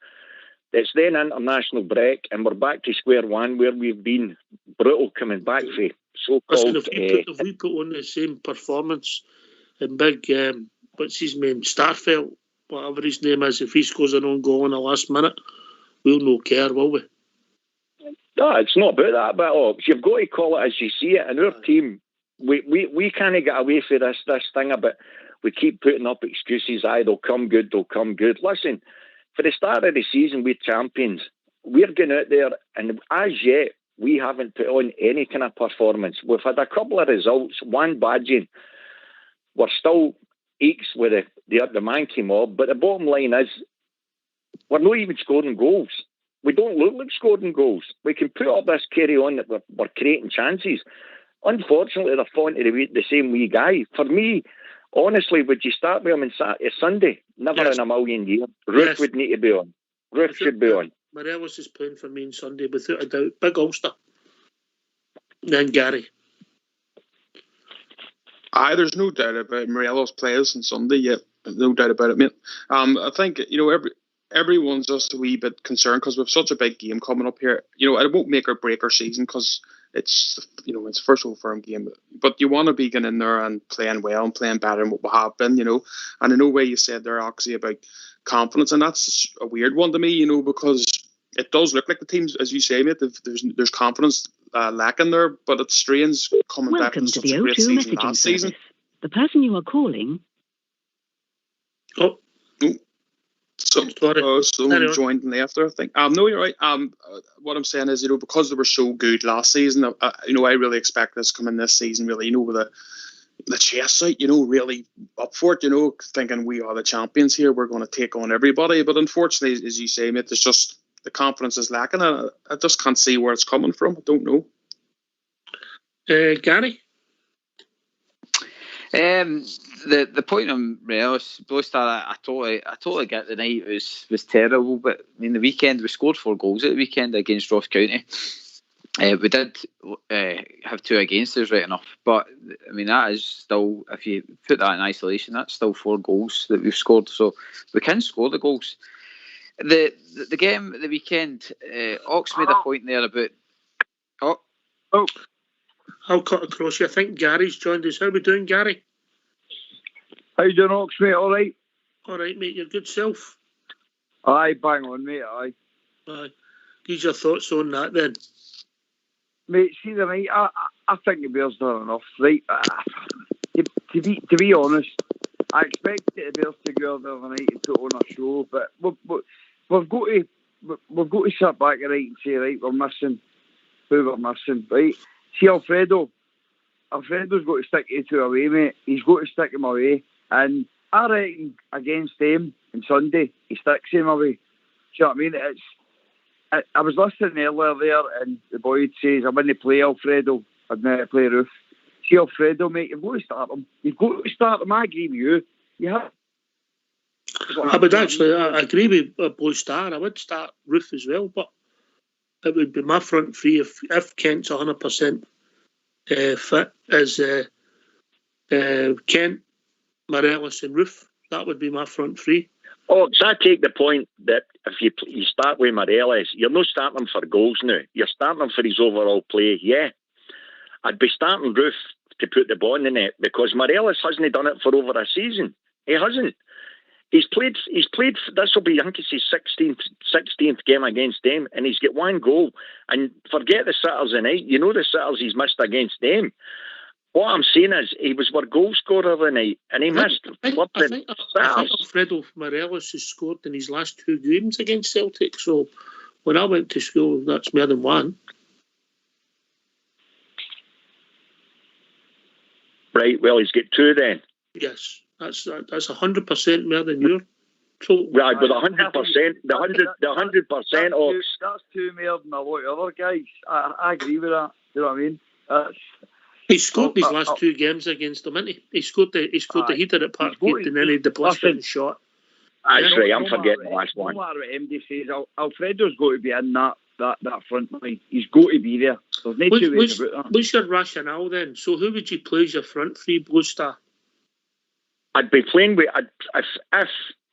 it's then international break and we're back to square one where we've been brutal coming back for so-called... Listen, if we put on the same performance and big, what's his name, Starfelt, whatever his name is, if he scores an own goal in the last minute, we'll no care, will we? No, it's not about that, but you've got to call it as you see it. And our team, we can't get away from this thing about we keep putting up excuses. They'll come good. Listen, for the start of the season, we're champions. We're going out there, and as yet, we haven't put on any kind of performance. We've had a couple of results, one badging. We're still eeks with the Mankey mob, but the bottom line is we're not even scoring goals. We don't look like scoring goals. We can put up this carry on that we're creating chances. Unfortunately, they're falling to the same wee guy. For me, honestly, would you start with him on Sunday? Never in a million years. Ruth would need to be on. Ruth should be on. Morelos is playing for me on Sunday, without a doubt. Big Ulster. Then Gary. Aye, there's no doubt about Morelos plays on Sunday. Yeah, no doubt about it, mate. I think everyone's just a wee bit concerned because we've such a big game coming up here. It won't make or break our season because it's it's a first Old Firm game. But you want to be getting in there and playing well and playing better than what we have been. And I know way you said there, Oxy, about confidence, and that's a weird one to me. Because it does look like the teams, as you say, mate, there's confidence lacking there, but it's strange coming back from such a great season last season. The person you are calling. Someone joined in after, I think. No, you're right. What I'm saying is, because they were so good last season, I really expect this coming this season, really, with the chest out, really up for it, thinking we are the champions here, we're going to take on everybody. But unfortunately, as you say, mate, there's just the confidence is lacking. I just can't see where it's coming from. I don't know. Gary? The point on Morelos, Blue Star, I totally get the night was terrible, but the weekend we scored 4 goals at the weekend against Ross County. We did have 2 against us, right enough, but that is still, if you put that in isolation, that's still 4 goals that we've scored, so we can score the goals. The game at the weekend, Ox made a point there about. I'll cut across you. I think Gary's joined us. How are we doing, Gary? How you doing, Ox, mate? All right? All right, mate. Your good self? Aye, bang on, mate. Aye. Give your thoughts on that, then. Mate, see the night, I think the Bears done enough, right? To be honest, I expected the Bears to go out the other night and put on a show, but we've got to sit back right and say, right, we're missing who we're missing, right? See Alfredo's got to stick you 2 away, mate. He's got to stick him away. And I reckon against them on Sunday, he sticks him away. Do you know what I mean? I was listening earlier there, and the boy says, I wouldn't play Alfredo, I'd not play Ruth. See Alfredo, mate, you've got to start him. You've got to start him. I agree with you. You have. I would actually, I agree with Blue Star. I would start Roof as well, but it would be my front three if Kent's 100% fit as Kent, Morelos and Roof. That would be my front three. Oh, so I take the point that if you start with Morelos, you're not starting him for goals now. You're starting him for his overall play, yeah. I'd be starting Roof to put the ball in the net because Morelos hasn't done it for over a season. He hasn't. He's played. This will be, I think it's his 16th game against them, and he's got one goal. And forget the sitters tonight. You know the sitters he's missed against them. What I'm saying is he was our goal scorer tonight, and he missed. I think Alfredo Morelos has scored in his last 2 games against Celtic. So when I went to school, that's more than one. Right. Well, he's got 2 then. Yes. That's 100% more than your total. Right, but 100%, the 100% Ox. That's 2 more than a lot of other guys. I agree with that. You know what I mean? He scored these last 2 games against them, didn't he? He scored the heater at Parkgate and then he had the blistering shot. That's right, I'm forgetting the last one. No matter what MD says, Alfredo's got to be in that front line. He's got to be there. There's no 2 ways about that. What's your rationale then? So who would you play as your front three, Blue Star? I'd be playing with if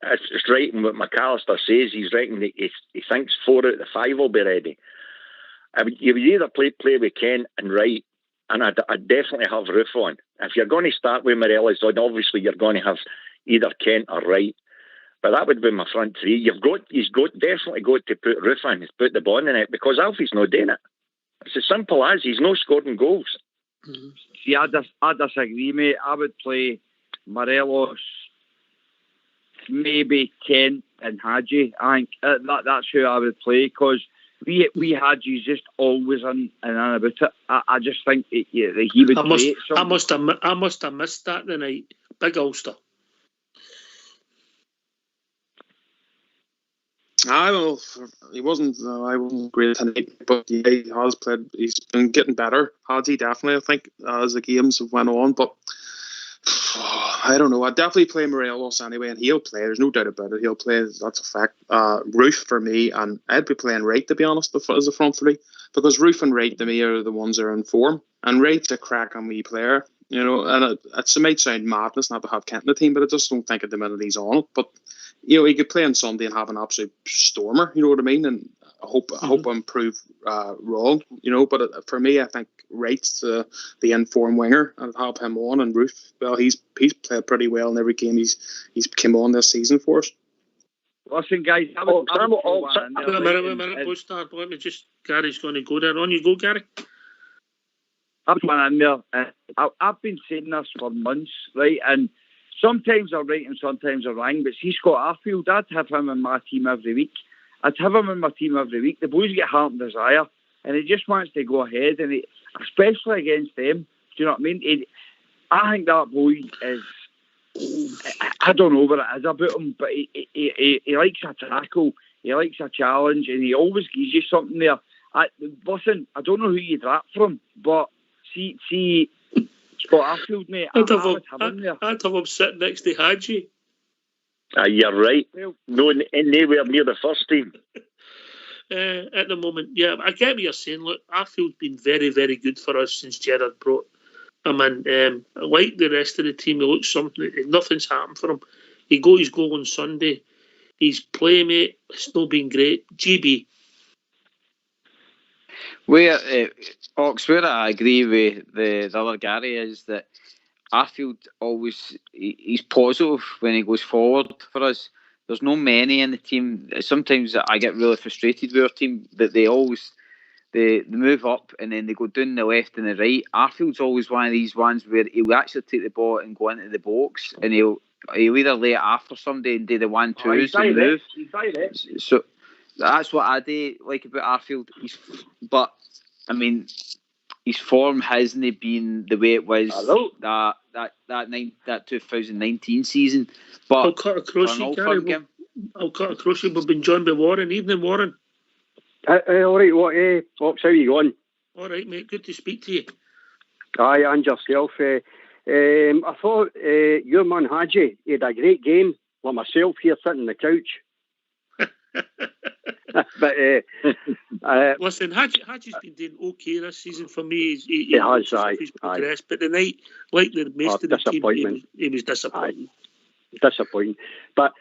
it's right and what McAllister says, he's reckoning that he thinks 4 out of the 5 will be ready. You would either play with Kent and Wright, and I'd definitely have Roof on. If you're going to start with Morelos, then obviously you're going to have either Kent or Wright. But that would be my front three. He's definitely got to put Roof on, put the ball in it, because Alfie's not doing it. It's as simple as he's not scoring goals. Mm-hmm. See, I disagree, mate. I would play Morelos, maybe Kent and Hadji. I think that's who I would play, because we Hadji's just always in and about it. I just think he would play. I must have missed that tonight. Big Ulster. I don't know. He wasn't. I wasn't great tonight, but yeah, he has played. He's been getting better. Hadji definitely, I think, as the games have went on. But I don't know. I'd definitely play Morelos anyway, and he'll play. There's no doubt about it. He'll play. That's a fact. Roof for me, and I'd be playing Wright, to be honest, as a front three, because Roof and Wright to me are the ones that are in form, and Wright's a cracking wee player. You know, and it might sound madness not to have Kent in the team, but I just don't think at the minute he's on it. But you know, he could play on Sunday and have an absolute stormer. You know what I mean? And I hope I'm proved wrong. You know, but for me, I think Wright's the in-form winger, and I'd have him on. And Roof, well, he's played pretty well in every game he's come on this season for us. Listen, guys, wait a minute, Blue Star. Let me just. Gary's going to go there. On you go, Gary. I've gone in there. I've been saying this for months, right? And sometimes I'm right and sometimes I'm wrong, but see Scott Arfield, I'd have him in my team every week. The boys get heart and desire, and he just wants to go ahead, and especially against them. Do you know what I mean? I think that boy is. I don't know what it is about him, but he likes a tackle, he likes a challenge, and he always gives you something there. Listen, I don't know who you'd rap from, but see Scott Arfield, mate. I'd have him sitting next to Hadji. You're right. No, anywhere near the first team. At the moment, yeah. I get what you're saying. Look, Arfield's been very, very good for us since Gerrard brought him in. Like the rest of the team, he looks something. Nothing's happened for him. He got his goal on Sunday. His playmate, it's not been great. GB. Where I agree with the other Gary is that Arfield always he's positive when he goes forward for us. There's no many in the team. Sometimes I get really frustrated with our team that they move up and then they go down the left and the right. Arfield's always one of these ones where he'll actually take the ball and go into the box, and he'll either lay it after somebody and do the 1-2s and move. So that's what I do like about Arfield. But I mean, his form hasn't been the way it was that 2019 season. But I'll cut across you, Gary. We've been joined by Warren. Evening, Warren. All right, Fox, how are you going? All right, mate. Good to speak to you. Aye, and yourself. I thought your man Hadji, he had a great game, like myself here sitting on the couch. But listen, Hadji's been doing okay this season for me. He has, he's progressed, but tonight, like the rest of the team, he was disappointing. Disappointing. But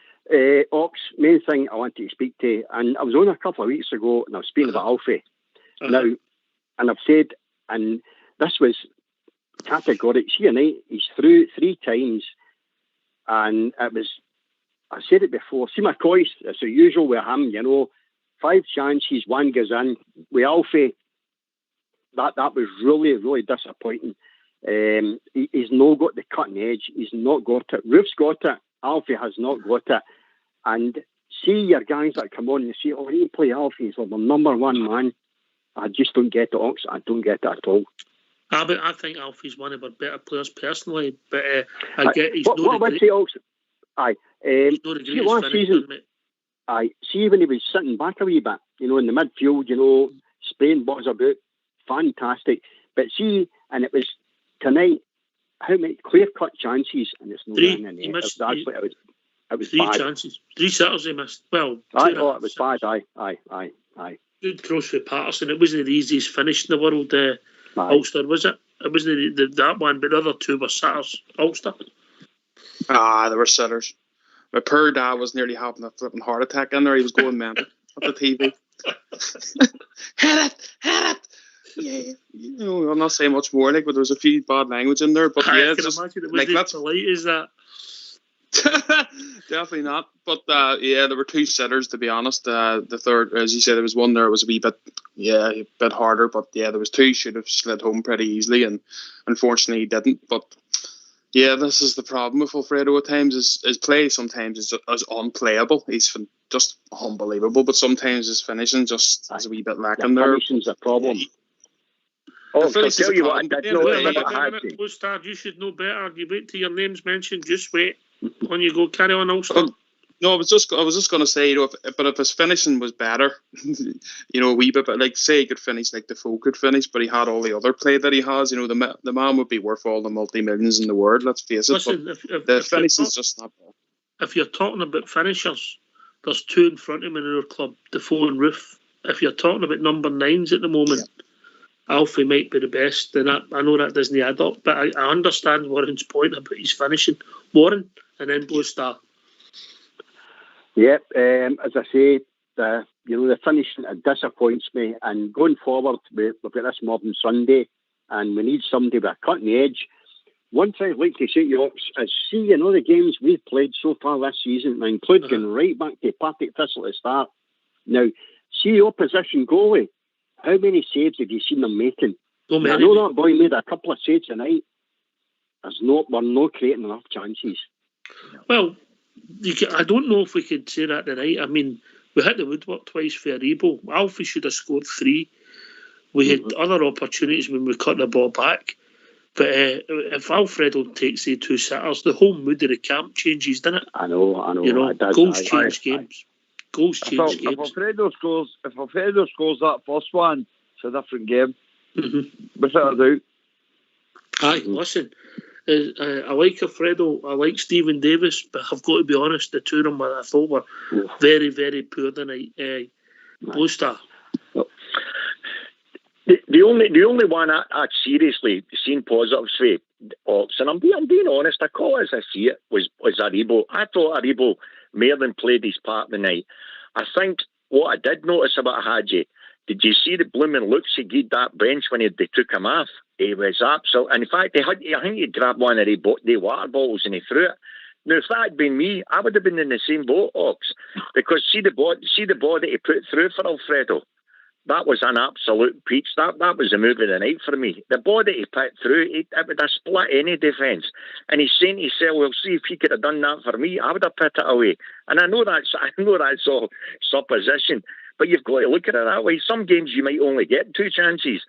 Ox, main thing I wanted to speak to, and I was on a couple of weeks ago, and I was speaking about Alfie. Now, and I've said, and this was categoric. See, tonight he's through 3 times, and it was. I said it before. See, McCoy, it's the usual with him, 5 chances, 1 goes in. With Alfie, that was really, really disappointing. He's not got the cutting edge. He's not got it. Roof's got it. Alfie has not got it. And see your guys that come on and say, oh, he play Alfie. He's like the number 1 man. I just don't get it, Ox. I don't get it at all. But I think Alfie's one of our better players personally. But I get he's what would say, Ox? Aye. See last season, see when he was sitting back a wee bit, in the midfield, spraying balls about, fantastic. But see, and it was tonight, how many clear-cut chances, and it's not in the net. It was 3 bad. chances. 3 sitters he missed. Well, it was bad, aye. Good cross with Patterson. It wasn't the easiest finish in the world, Ulster, was it? It wasn't that one, but the other 2 were sitters, Ulster. They were sitters. My poor dad was nearly having a flipping heart attack in there. He was going mental at the TV. Hit it! Yeah. I'm not saying much more, but there was a few bad language in there. But I can imagine it was as polite as that. Definitely not. But there were 2 sitters, to be honest. The third, as you said, there was one there was a wee bit harder. But there was 2 should have slid home pretty easily, and unfortunately he didn't. But yeah, this is the problem with Alfredo at times. His play sometimes is unplayable. He's just unbelievable, but sometimes his finishing just is a wee bit lacking there. Finishing's a problem. I'll tell you what, Postard, you should know better. You wait till your name's mentioned. Just wait. On you go. Carry on, Ulster. No, I was just going to say, if his finishing was better, a wee bit, but like say he could finish like Defoe could finish, but he had all the other play that he has. The man would be worth all the multi-millions in the world. Let's face it. Listen, the finish is just not there. If you're talking about finishers, there's 2 in front of him in our club, Defoe and Roof. If you're talking about number 9s at the moment, Alfie might be the best. And I know that doesn't add up, but I understand Warren's point about his finishing. Warren and then Blue Star. Yep, as I say, the finishing, it disappoints me. And going forward, we've got this mob on Sunday, and we need somebody with a cutting edge. One thing I'd like to say to you, Ox, is see, the games we've played so far this season, I include going right back to Partick Thistle at the start. Now, see the opposition goalie, how many saves have you seen them making? I know that boy made a couple of saves tonight. We're not creating enough chances. Well, I don't know if we could say that tonight. I mean, we hit the woodwork twice for Aribo. Alfie should have scored 3. We had other opportunities when we cut the ball back. But if Alfredo takes the 2 sitters, the whole mood of the camp changes, doesn't it? I know. Goals change games. Goals change games. If Alfredo scores that first one, it's a different game. Without a doubt. Aye, listen. I like Alfredo, I like Stephen Davis, but I've got to be honest, the 2 of them I thought were very, very poor tonight. Blue Star. The only one I seriously seen positives for, Ox, and I'm being honest, I call it as I see it, was Aribo. I thought Aribo more than played his part tonight. I think what I did notice about Hadji, did you see the blooming looks he gave that bench when they took him off? He was absolute. And in fact, I think he grabbed one of the water bottles and he threw it. Now, if that had been me, I would have been in the same boat, Ox, because see the body he put through for Alfredo. That was an absolute peach. That was a move of the night for me. The body he put through, it would have split any defence. And he's saying to himself, well, see if he could have done that for me, I would have put it away. And I know that's all supposition, but you've got to look at it that way. Some games you might only get 2 chances.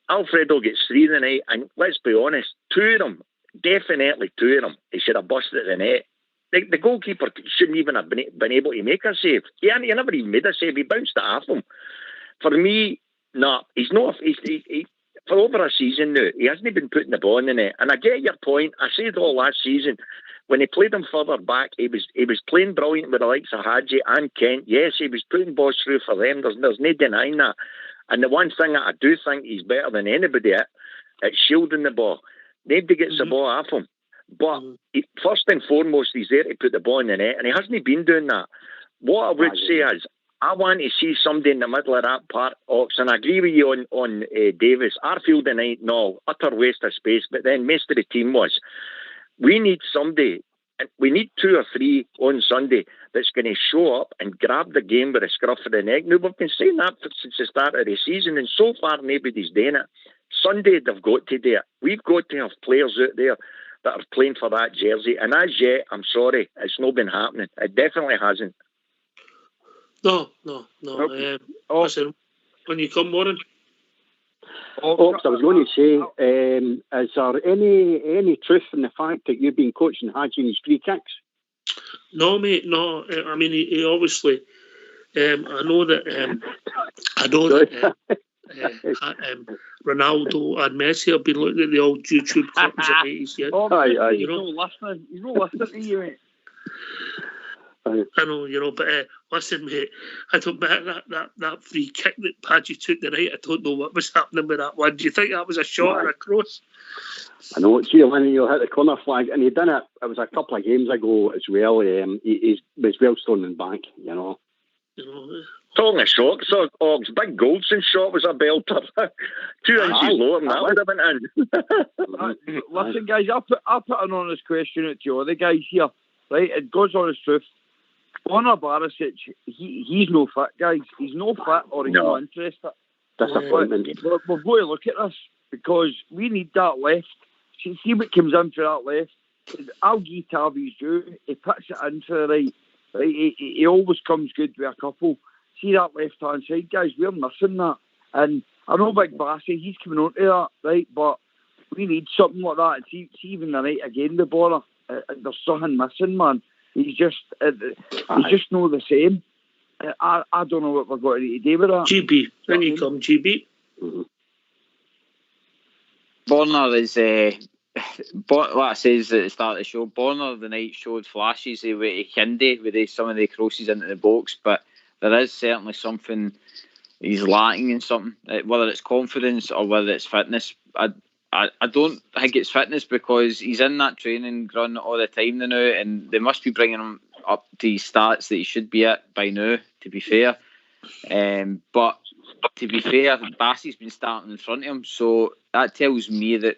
Alfredo gets 3 tonight, and let's be honest, 2 of them, definitely 2 of them, he should have busted the net. The goalkeeper shouldn't even have been able to make a save. He never even made a save. He bounced it off him. For me, no, he's not. for over a season now, he hasn't been putting the ball in the net. And I get your point. I said all last season, when he played him further back, he was playing brilliant with the likes of Hadji and Kent. Yes, he was putting balls through for them. There's no denying that. And the one thing that I do think he's better than anybody at shielding the ball. Nobody gets the ball off him. But first and foremost, he's there to put the ball in the net, and he hasn't been doing that. What I would say is, I want to see somebody in the middle of that part, Ox, and I agree with you on Davis. Arfield tonight, no, utter waste of space, but then most of the team was. We need somebody, and we need 2 or 3 on Sunday that's going to show up and grab the game by the scruff of the neck. Now, we've been saying that since the start of the season, and so far nobody's doing it. Sunday, they've got to do it. We've got to have players out there that are playing for that jersey, and as yet, I'm sorry, it's not been happening. It definitely hasn't. No. Listen, when you come, Warren. Ox, I was going to say, is there any truth in the fact that you've been coaching Hadji in his free kicks? No, mate, no. I mean, he obviously. I know that. Ronaldo and Messi have been looking at the old YouTube clips of the 80s. Yeah. He's not listening to you, mate. I know, but listen, mate, I don't that free kick that Hadji took tonight. I don't know what was happening with that one. Do you think that was a shot or a cross? I know. See, when you hit the corner flag, and he done it. It was a couple of games ago as well. He was well stolen back, you know. Talking of shots, Og's big Goldson shot was a belter. 2 inches lower than that would have been in. Listen, guys, I'll put an honest question out to you, the guys here. Right, it goes honest truth. Borna Barisic, he's no fit, guys. He's no fit or he's not interested. Disappointment. We've got to look at this because we need that left. See what comes in for that left. I'll give Tavi's due. He puts it in for the right. He always comes good with a couple. See that left-hand side, guys, we're missing that. And I know Big Bassy, he's coming on to that, right? But we need something like that. See even the night again, the Borna, there's something missing, man. He's just not the same. I don't know what we're going to do with that. GB, when you come, GB. Borna is, like I says at the start of the show, Borna the night showed flashes of Hindi with some of the crosses into the box, but there is certainly something he's lacking in something, whether it's confidence or whether it's fitness. I don't think it's fitness because he's in that training run all the time now, and they must be bringing him up to his stats that he should be at by now, to be fair. But to be fair, Bassey's been starting in front of him, so that tells me that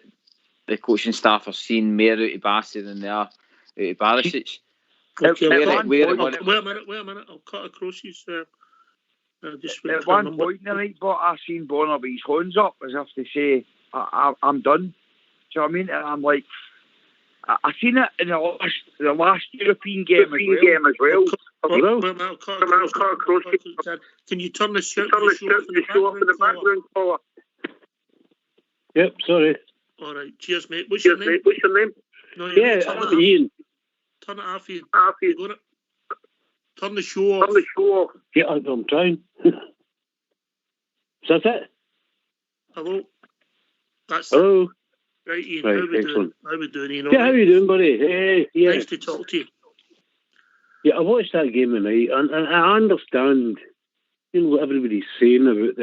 the coaching staff are seeing more out of Bassey than they are out of Barisic. Okay, wait a minute. I'll cut across you, sir. At one point in the night, but I seen Borna with his horns up as if to say, I'm done. Do you know what I mean? And I'm like, I seen it in the last European game as well. Can you turn the show off in the background, fella? Yep, sorry. All right, cheers, mate. What's your name? No, I'm Ian. Turn it off, Ian. Got it? Turn the show off. Yeah, I'm trying. Is that it? Hello? Hello? Right, Ian. Right, how we doing, Ian? Yeah, how you doing, buddy? Hey, yeah. Nice to talk to you. Yeah, I watched that game tonight, and I understand, what everybody's saying about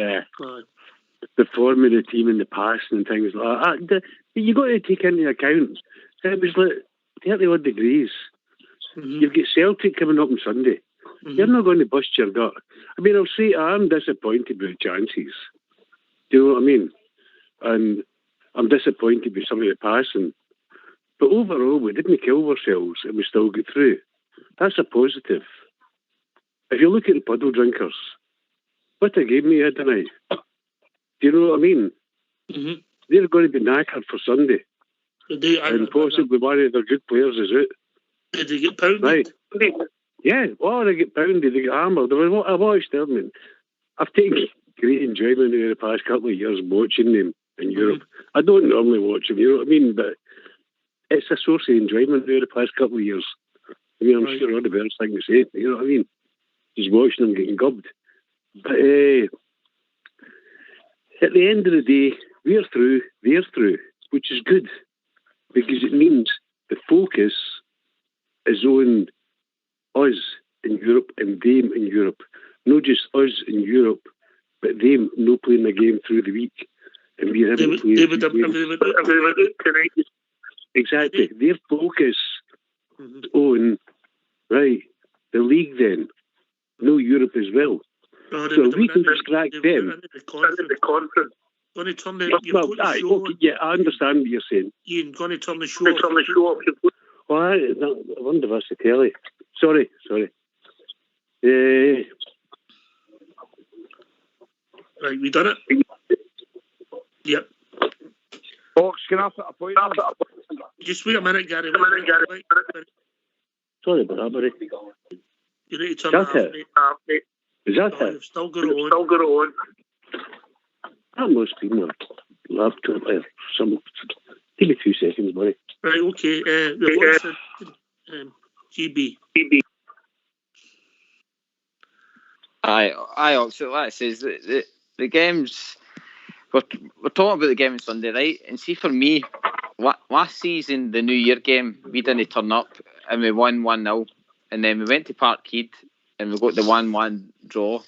the form of the team in the past and things like that. You got to take into account it was like 30-odd degrees. Mm-hmm. You've got Celtic coming up on Sunday. Mm-hmm. You're not going to bust your gut. I mean, I'll say I'm disappointed with chances. Do you know what I mean? And I'm disappointed with some of the passing. But overall, we didn't kill ourselves and we still got through. That's a positive. If you look at the puddle drinkers, what a game they had tonight. Do you know what I mean? Mm-hmm. They're going to be knackered for Sunday. And possibly one of their good players is out. Did they get pounded? Right. Yeah, they get pounded, they get hammered. I watched them, and I've taken great enjoyment in the past couple of years watching them in Europe. I don't normally watch them, you know what I mean? But it's a source of enjoyment over the past couple of years. I mean, I'm sure all the best thing to say, you know what I mean? Just watching them getting gubbed. But at the end of the day, we're through, they're through, which is good because it means the focus is on us in Europe and them in Europe. Not just us in Europe, but them no playing the game through the week. And we're able to play. Exactly. Their focus on, right, the league then, no Europe as well. So we can distract them. Going to turn the, yeah, I understand what you're saying. Ian, going to turn the show off. Well, I wonder if that's the telly. Sorry. Right, we done it? Yep. Fox, can I put a point on? Just wait a minute, Gary. Sorry about that, buddy. You need to turn it off, mate. Is that it? You've still got it on. That must be my laptop or some. Give me 2 seconds, buddy. Right, okay. The voice of GB. I also like says the games. We're talking about the game on Sunday, right? And see, for me, last season, the New Year game, we didn't turn up and we won 1-0. And then we went to Parkhead and we got the 1-1 draw.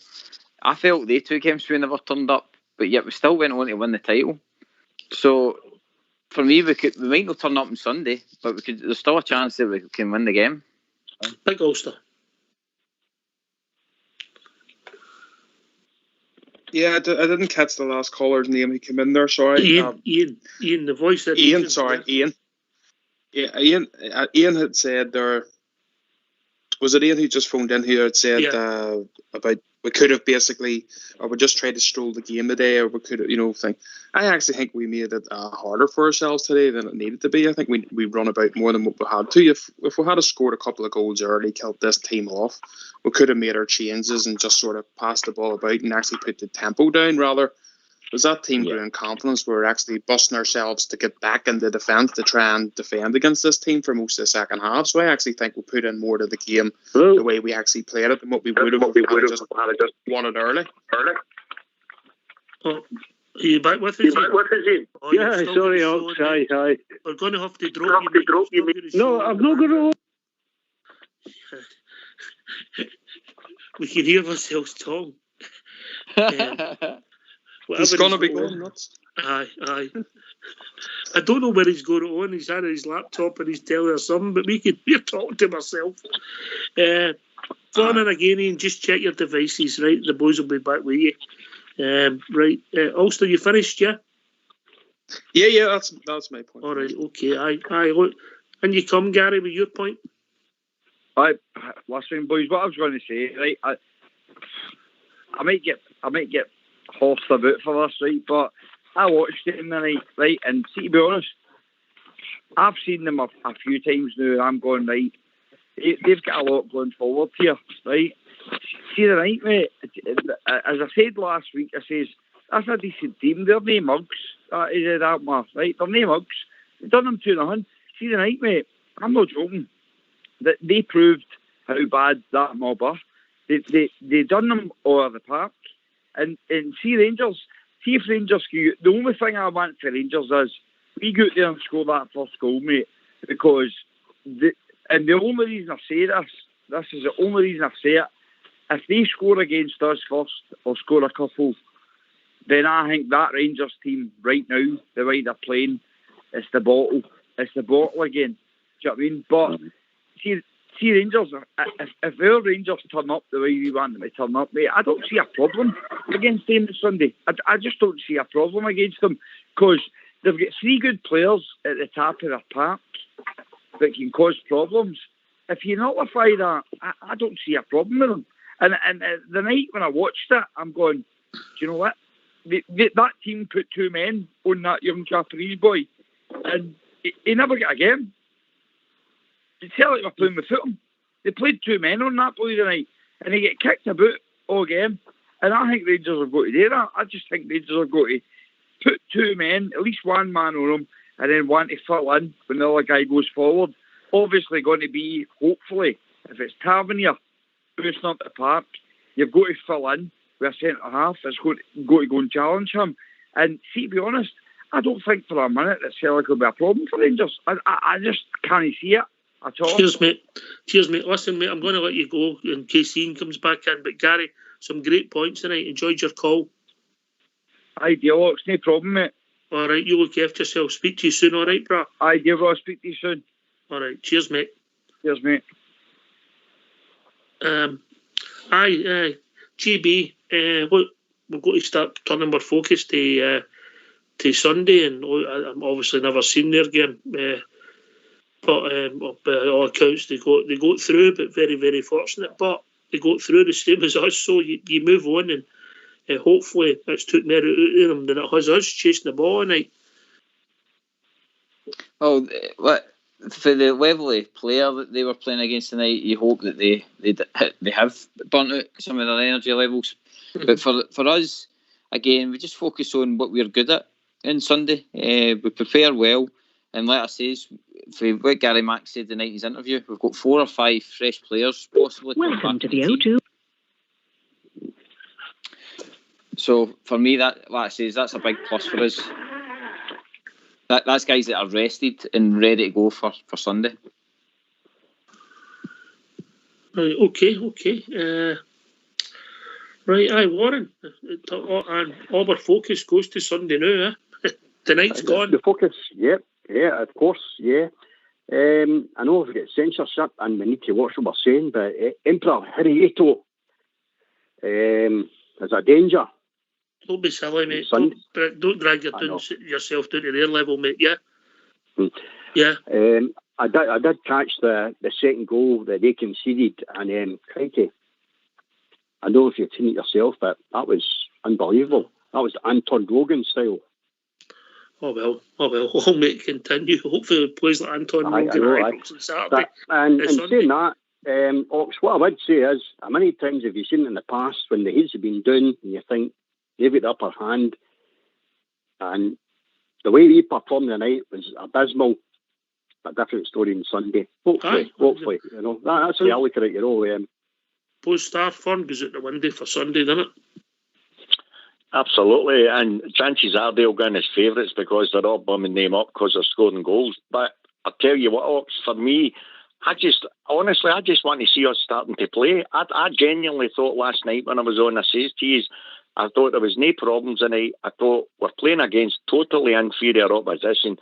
I felt they 2 games we never turned up, but yet we still went on to win the title. So for me, we might not turn up on Sunday, but there's still a chance that we can win the game. Big Ulster. Yeah, I didn't catch the last caller's name. He came in there. Sorry, Ian, the voice that Ian. Sorry, Ian. Yeah, Ian had said there. Was it Ian who just phoned in here? Had said about we could have basically, or we just tried to stroll the game today, or we could have, think. I actually think we made it harder for ourselves today than it needed to be. I think we run about more than what we had to. If we had scored a couple of goals early, killed this team off, we could have made our changes and just sort of passed the ball about and actually put the tempo down. Rather, was that team grew in confidence. We were actually busting ourselves to get back into defence to try and defend against this team for most of the second half. So I actually think we put in more to the game the way we actually played it than what we would have if we just won it early. Oh, are you back with us? Oh, yeah, sorry, Ox. Hi. We're going to have to drop you. No, I'm not going to. We can hear ourselves talk. He's going to be going nuts. Aye. I don't know where he's going on. He's had his laptop and he's telling us something, but we're talking to myself. Phone in again, Ian, just check your devices, right? The boys will be back with you. Right. Ulster, you finished, yeah? Yeah, that's my point. All right, okay. Aye. And you come, Gary, with your point? Aye, listen, boys, what I was going to say, right? I might get horsed about for this, right? But I watched it tonight, right? And see, to be honest, I've seen them a few times now, and I'm going, right, they've got a lot going forward here, right? See the night, mate, as I said last week, I says, that's a decent team. They're no mugs. Right? They're no mugs. They've done them 2-0. See the night, mate, I'm not joking. That they proved how bad that mob are. They done them all over the park. And see Rangers, if Rangers, the only thing I want for Rangers is we go out there and score that first goal, mate, because the only reason I say this is the only reason I say it, if they score against us first or score a couple, then I think that Rangers team right now, the way they're playing, it's the bottle again. Do you know what I mean? But see Rangers, if our Rangers turn up the way we want them to turn up, mate, I don't see a problem against them this Sunday. I just don't see a problem against them because they've got 3 good players at the top of their park that can cause problems. If you nullify that, I don't see a problem with them. And the night when I watched it, I'm going, do you know what? That team put 2 men on that young Japanese boy, and he never got a game. It's like we're playing without him. They played 2 men on that boy tonight, and he get kicked about all game. And I think Rangers are going to do that. I just think Rangers are going to put 2 men, at least 1 man on them, and then 1 to fill in when the other guy goes forward. Obviously going to be, hopefully, if it's Tavernier boosting up the park, you've got to fill in with a centre half that's going to go and challenge him. And see, to be honest, I don't think for a minute that Celtic will be a problem for Rangers. I just can't see it at all. Cheers, mate. Listen, mate, I'm going to let you go in case Ian comes back in. But Gary, some great points tonight. Enjoyed your call. Ideal, Ox, no problem, mate. All right, you look after yourself. Speak to you soon, all right, bro? Ideal, I'll speak to you soon. All right, cheers, mate. Cheers, mate. GB, look, we've got to start turning our focus to Sunday, and I'm obviously never seen their game, but by all accounts they got through, but very, very fortunate. But they got through the same as us, so you move on, and hopefully it's took more out of them than it has us chasing the ball tonight. Well, for the level of player that they were playing against tonight, you hope that they have burnt out some of their energy levels. But for us, again, we just focus on what we're good at on Sunday. We prepare well, and like I say, for what Gary Mack said tonight in his interview, we've got 4 or 5 fresh players possibly. Welcome to the O2. So for me, that, like I say, that's a big plus for us. That's guys that are rested and ready to go for Sunday. Right, okay. Right, Warren. And all our focus goes to Sunday now, eh? Tonight's gone. The focus, yeah, of course, yeah. I know we've got censorship and we need to watch what we're saying, but Emperor Hirohito is a danger. Don't be silly, mate. Don't drag yourself down to their level, mate. Yeah. Yeah. I did catch the second goal that they conceded, and crikey, I don't know if you've seen it yourself, but that was unbelievable. That was Anton Rogan style. Oh well. Well, mate, continue. Hopefully it plays like Anton Rogan on Saturday. And saying that, Ox, what I would say is, how many times have you seen in the past when the heats have been down and you think they've got the upper hand, and the way we performed tonight was abysmal. A different story on Sunday. Hopefully, you know, that's the way I look at it, you know. Post-star form goes out the window for Sunday, doesn't it? Absolutely, and chances are they'll go in as favourites because they're all bumming them up because they're scoring goals. But I'll tell you what, Ox, for me, I just want to see us starting to play. I genuinely thought last night when I was on, I says to you, I thought there was no problems tonight. I thought we're playing against totally inferior opposition.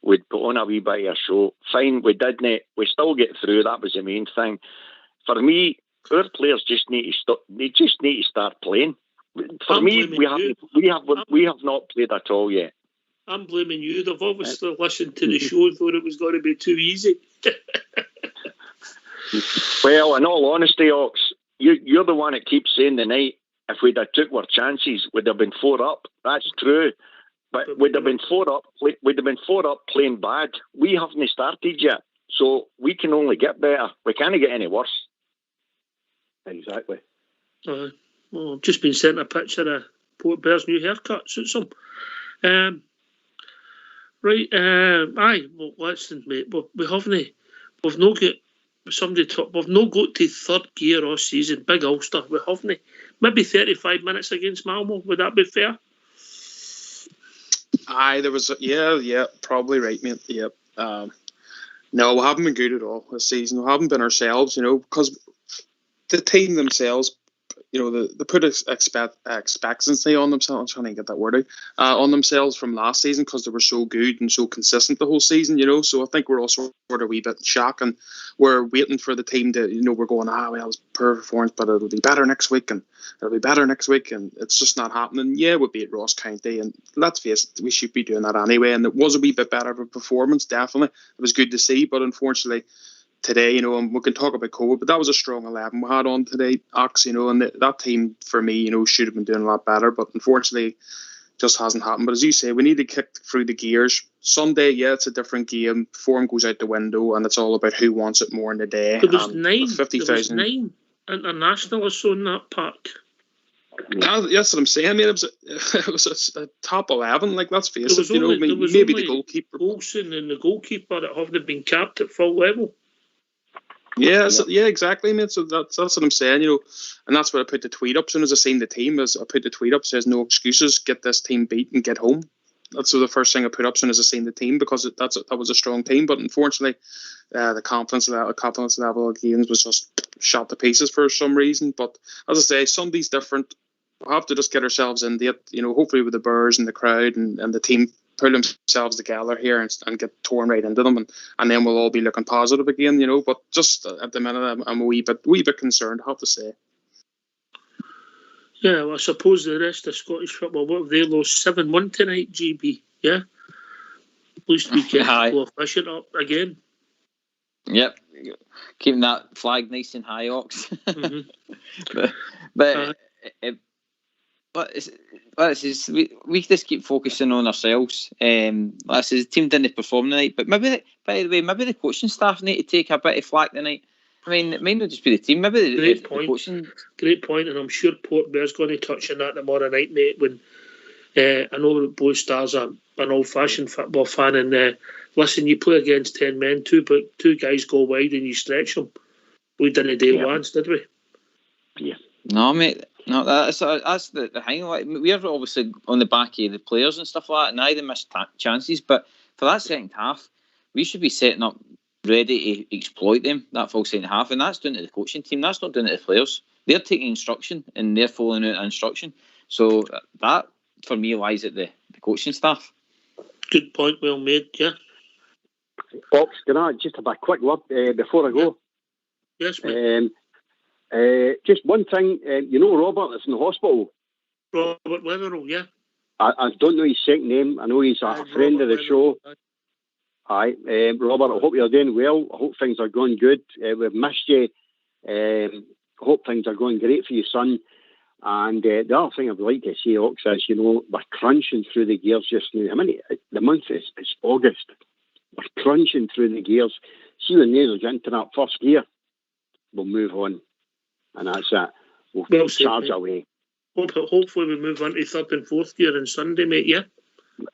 We'd put on a wee bit of a show. Fine, we didn't. We still get through. That was the main thing. For me, our players just need to start playing. For me, we have not played at all yet. I'm blaming you. They've obviously listened to the show and thought it was going to be too easy. Well, in all honesty, Ox, you're the one that keeps saying tonight, if we'd have took our chances, we'd have been 4 up. That's true. But we'd have been 4 up. We'd have been 4 up playing bad. We haven't started yet, so we can only get better. We can't get any worse. Exactly. Well, I've just been sent a picture of Port Bear's new haircut. Suits him. Right. Well, listen, mate. We've not got somebody top. We've not got to third gear all season. Big Ulster. We haven't. Maybe 35 minutes against Malmo. Would that be fair? Aye, there was probably right, mate. Yep. No, we haven't been good at all this season. We haven't been ourselves, you know, because the team themselves, you know, they put expectancy on themselves. I'm trying to get that word out, on themselves from last season because they were so good and so consistent the whole season, you know. So I think we're also sort of a wee bit shocked, and we're waiting for the team to, you know, we're going, well, it was poor performance, but it'll be better next week, and it'll be better next week, and it's just not happening. Yeah, we beat Ross County, and let's face it, we should be doing that anyway. And it was a wee bit better of a performance, definitely. It was good to see, but unfortunately, today, you know, and we can talk about COVID, but that was a strong 11 we had on today, Ox, you know, and that team, for me, you know, should have been doing a lot better, but unfortunately, just hasn't happened. But as you say, we need to kick through the gears. Sunday, yeah, it's a different game. Form goes out the window, and it's all about who wants it more in the day. There was 9 internationalists on that park. That's what I'm saying. I mean, it was a top 11. Like, let's face it, you know, maybe the goalkeeper. Olsen and the goalkeeper that haven't been capped at full level. Yeah, yeah, exactly, mate. So that's what I'm saying, and that's what I put the tweet up. As soon as I seen the team, I put the tweet up, says no excuses, get this team beat and get home. That's the first thing I put up as soon as I seen the team, because that was a strong team. But unfortunately, the confidence level of games was just shot to pieces for some reason. But as I say, Sunday's different. We'll have to just get ourselves into it, hopefully with the Bears and the crowd and the team pull themselves together here and get torn right into them, and then we'll all be looking positive again, But just at the minute, I'm a wee bit concerned, I have to say. Yeah, well, I suppose the rest of Scottish football, what have they lost? 7-1 tonight, GB, yeah? At least we can go fishing up again. Yep, keeping that flag nice and high, Ox. Mm-hmm. But we just keep focusing on ourselves. The team didn't perform tonight, but maybe the coaching staff need to take a bit of flack tonight. I mean, it might not just be the team. Maybe the coaching. Great point, and I'm sure Port Bear's going to touch on that tomorrow night, mate. When I know that Blue Stars are an old-fashioned football fan, and listen, you play against 10 men, two guys go wide and you stretch them. We didn't do it once, did we? Yeah. No, mate. No, that's the thing. Like, we're obviously on the back of the players and stuff like that, and either missed chances. But for that second half, we should be setting up ready to exploit them, that full second half, and that's down to the coaching team. That's not down to the players. They're taking instruction and they're following out instruction. So that, for me, lies at the coaching staff. Good point, well made. Yeah. Ox, can I just have a quick word before I go? Yes, mate. Just one thing, Robert is in the hospital. Robert Weatherall, yeah. I don't know his second name. I know he's a friend of the show. Hi, Robert, I hope you're doing well. I hope things are going good. We've missed you. I hope things are going great for your son. And the other thing I would like to say, Ox, is, we're crunching through the gears just now. The month is August. We're crunching through the gears. See when they get into that first gear, we'll move on. And that's it. We'll charge away. Hopefully we move on to third and fourth gear on Sunday, mate, yeah?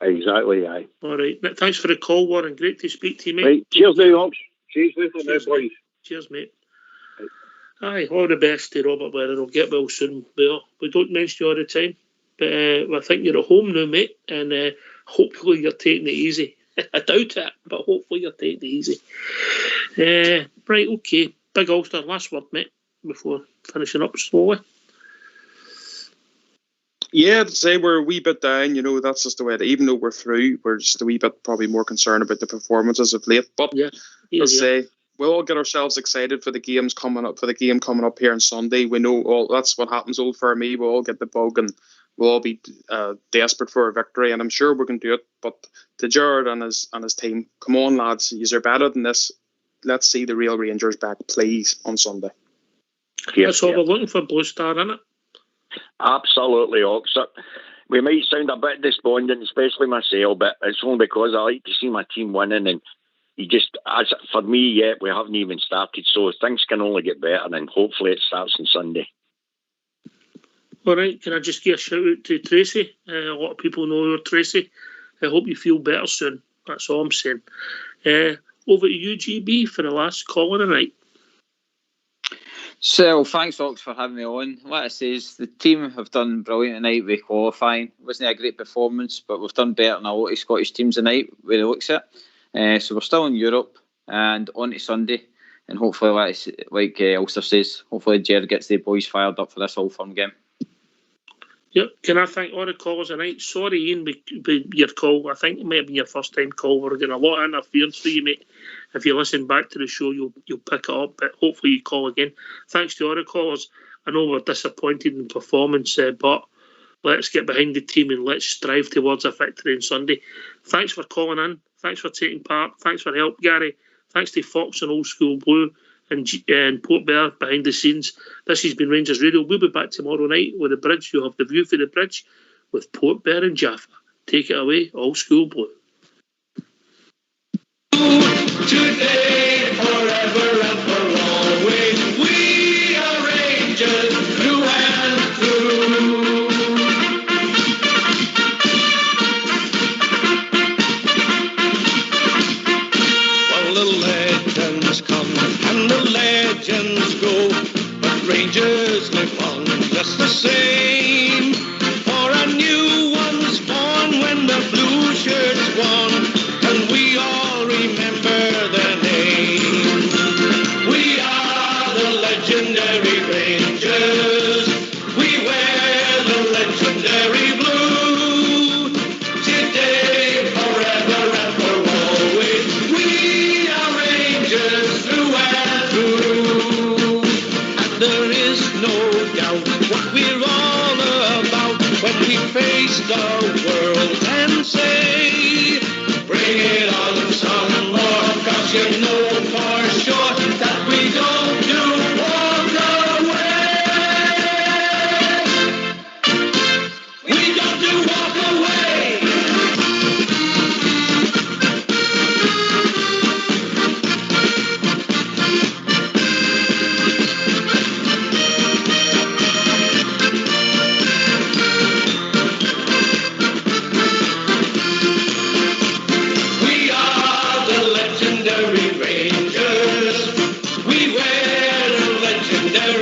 Exactly, aye. All right. Thanks for the call, Warren. Great to speak to you, mate. Right. Cheers now, Ox. Cheers, boys. Cheers, mate. Aye, all the best to Robert Weatherall. Get well soon. We don't mention you all the time, but I think you're at home now, mate, and hopefully you're taking it easy. I doubt it, but hopefully you're taking it easy. Right, okay. Big Ulster, last word, mate, before finishing up slowly. Yeah, I'd say we're a wee bit down, that's just the way that even though we're through, we're just a wee bit probably more concerned about the performances of late. But I'd say we'll all get ourselves excited for the game coming up here on Sunday. We know that's what happens, Old Firm. We'll all get the bug and we'll all be desperate for a victory, and I'm sure we can do it. But to Jared and his team, come on, lads, you are better than this. Let's see the real Rangers back, please, on Sunday. That's all we're looking for, Blue Star, isn't it? Absolutely, Ox. We might sound a bit despondent, especially myself, but it's only because I like to see my team winning, and for me, we haven't even started, so things can only get better, and hopefully it starts on Sunday. All right, can I just give a shout out to Tracy? A lot of people know her, Tracy. I hope you feel better soon. That's all I'm saying. Over to you, GB, for the last call of the night. So, thanks, Ox, for having me on. Like I say, the team have done brilliant tonight with qualifying. It wasn't a great performance, but we've done better than a lot of Scottish teams tonight, where it looks at. So we're still in Europe and on to Sunday. And hopefully, like Ulster says, hopefully Jared gets the boys fired up for this Old Firm game. Yep. Can I thank all the callers tonight? Sorry, Ian, with your call. I think it may have been your first time call. We're getting a lot of interference for you, mate. If you listen back to the show, you'll pick it up. But hopefully you call again. Thanks to all the callers. I know we're disappointed in performance, but let's get behind the team and let's strive towards a victory on Sunday. Thanks for calling in. Thanks for taking part. Thanks for help, Gary. Thanks to Fox and Old School Blue and Port Bear behind the scenes. This has been Rangers Radio. We'll be back tomorrow night with the bridge. You'll have the view for the bridge with Port Bear and Jaffa. Take it away, Old School Blue. Today, forever and for always, we are Rangers through and through. Well, the legends come and the legends legends go, but Rangers live on just the same. For a new one's born when the blue shirts won, and we all remember their name. We are the legendary Rangers. We wear the legendary blue. Today, forever, and for always, we are Rangers through and through. And there is no doubt what we're all about when we face the world and say, bring it on some more, 'cause you know for sure that we don't do walk away. We don't do walk away. We are the legendary Rangers. We wear the legendary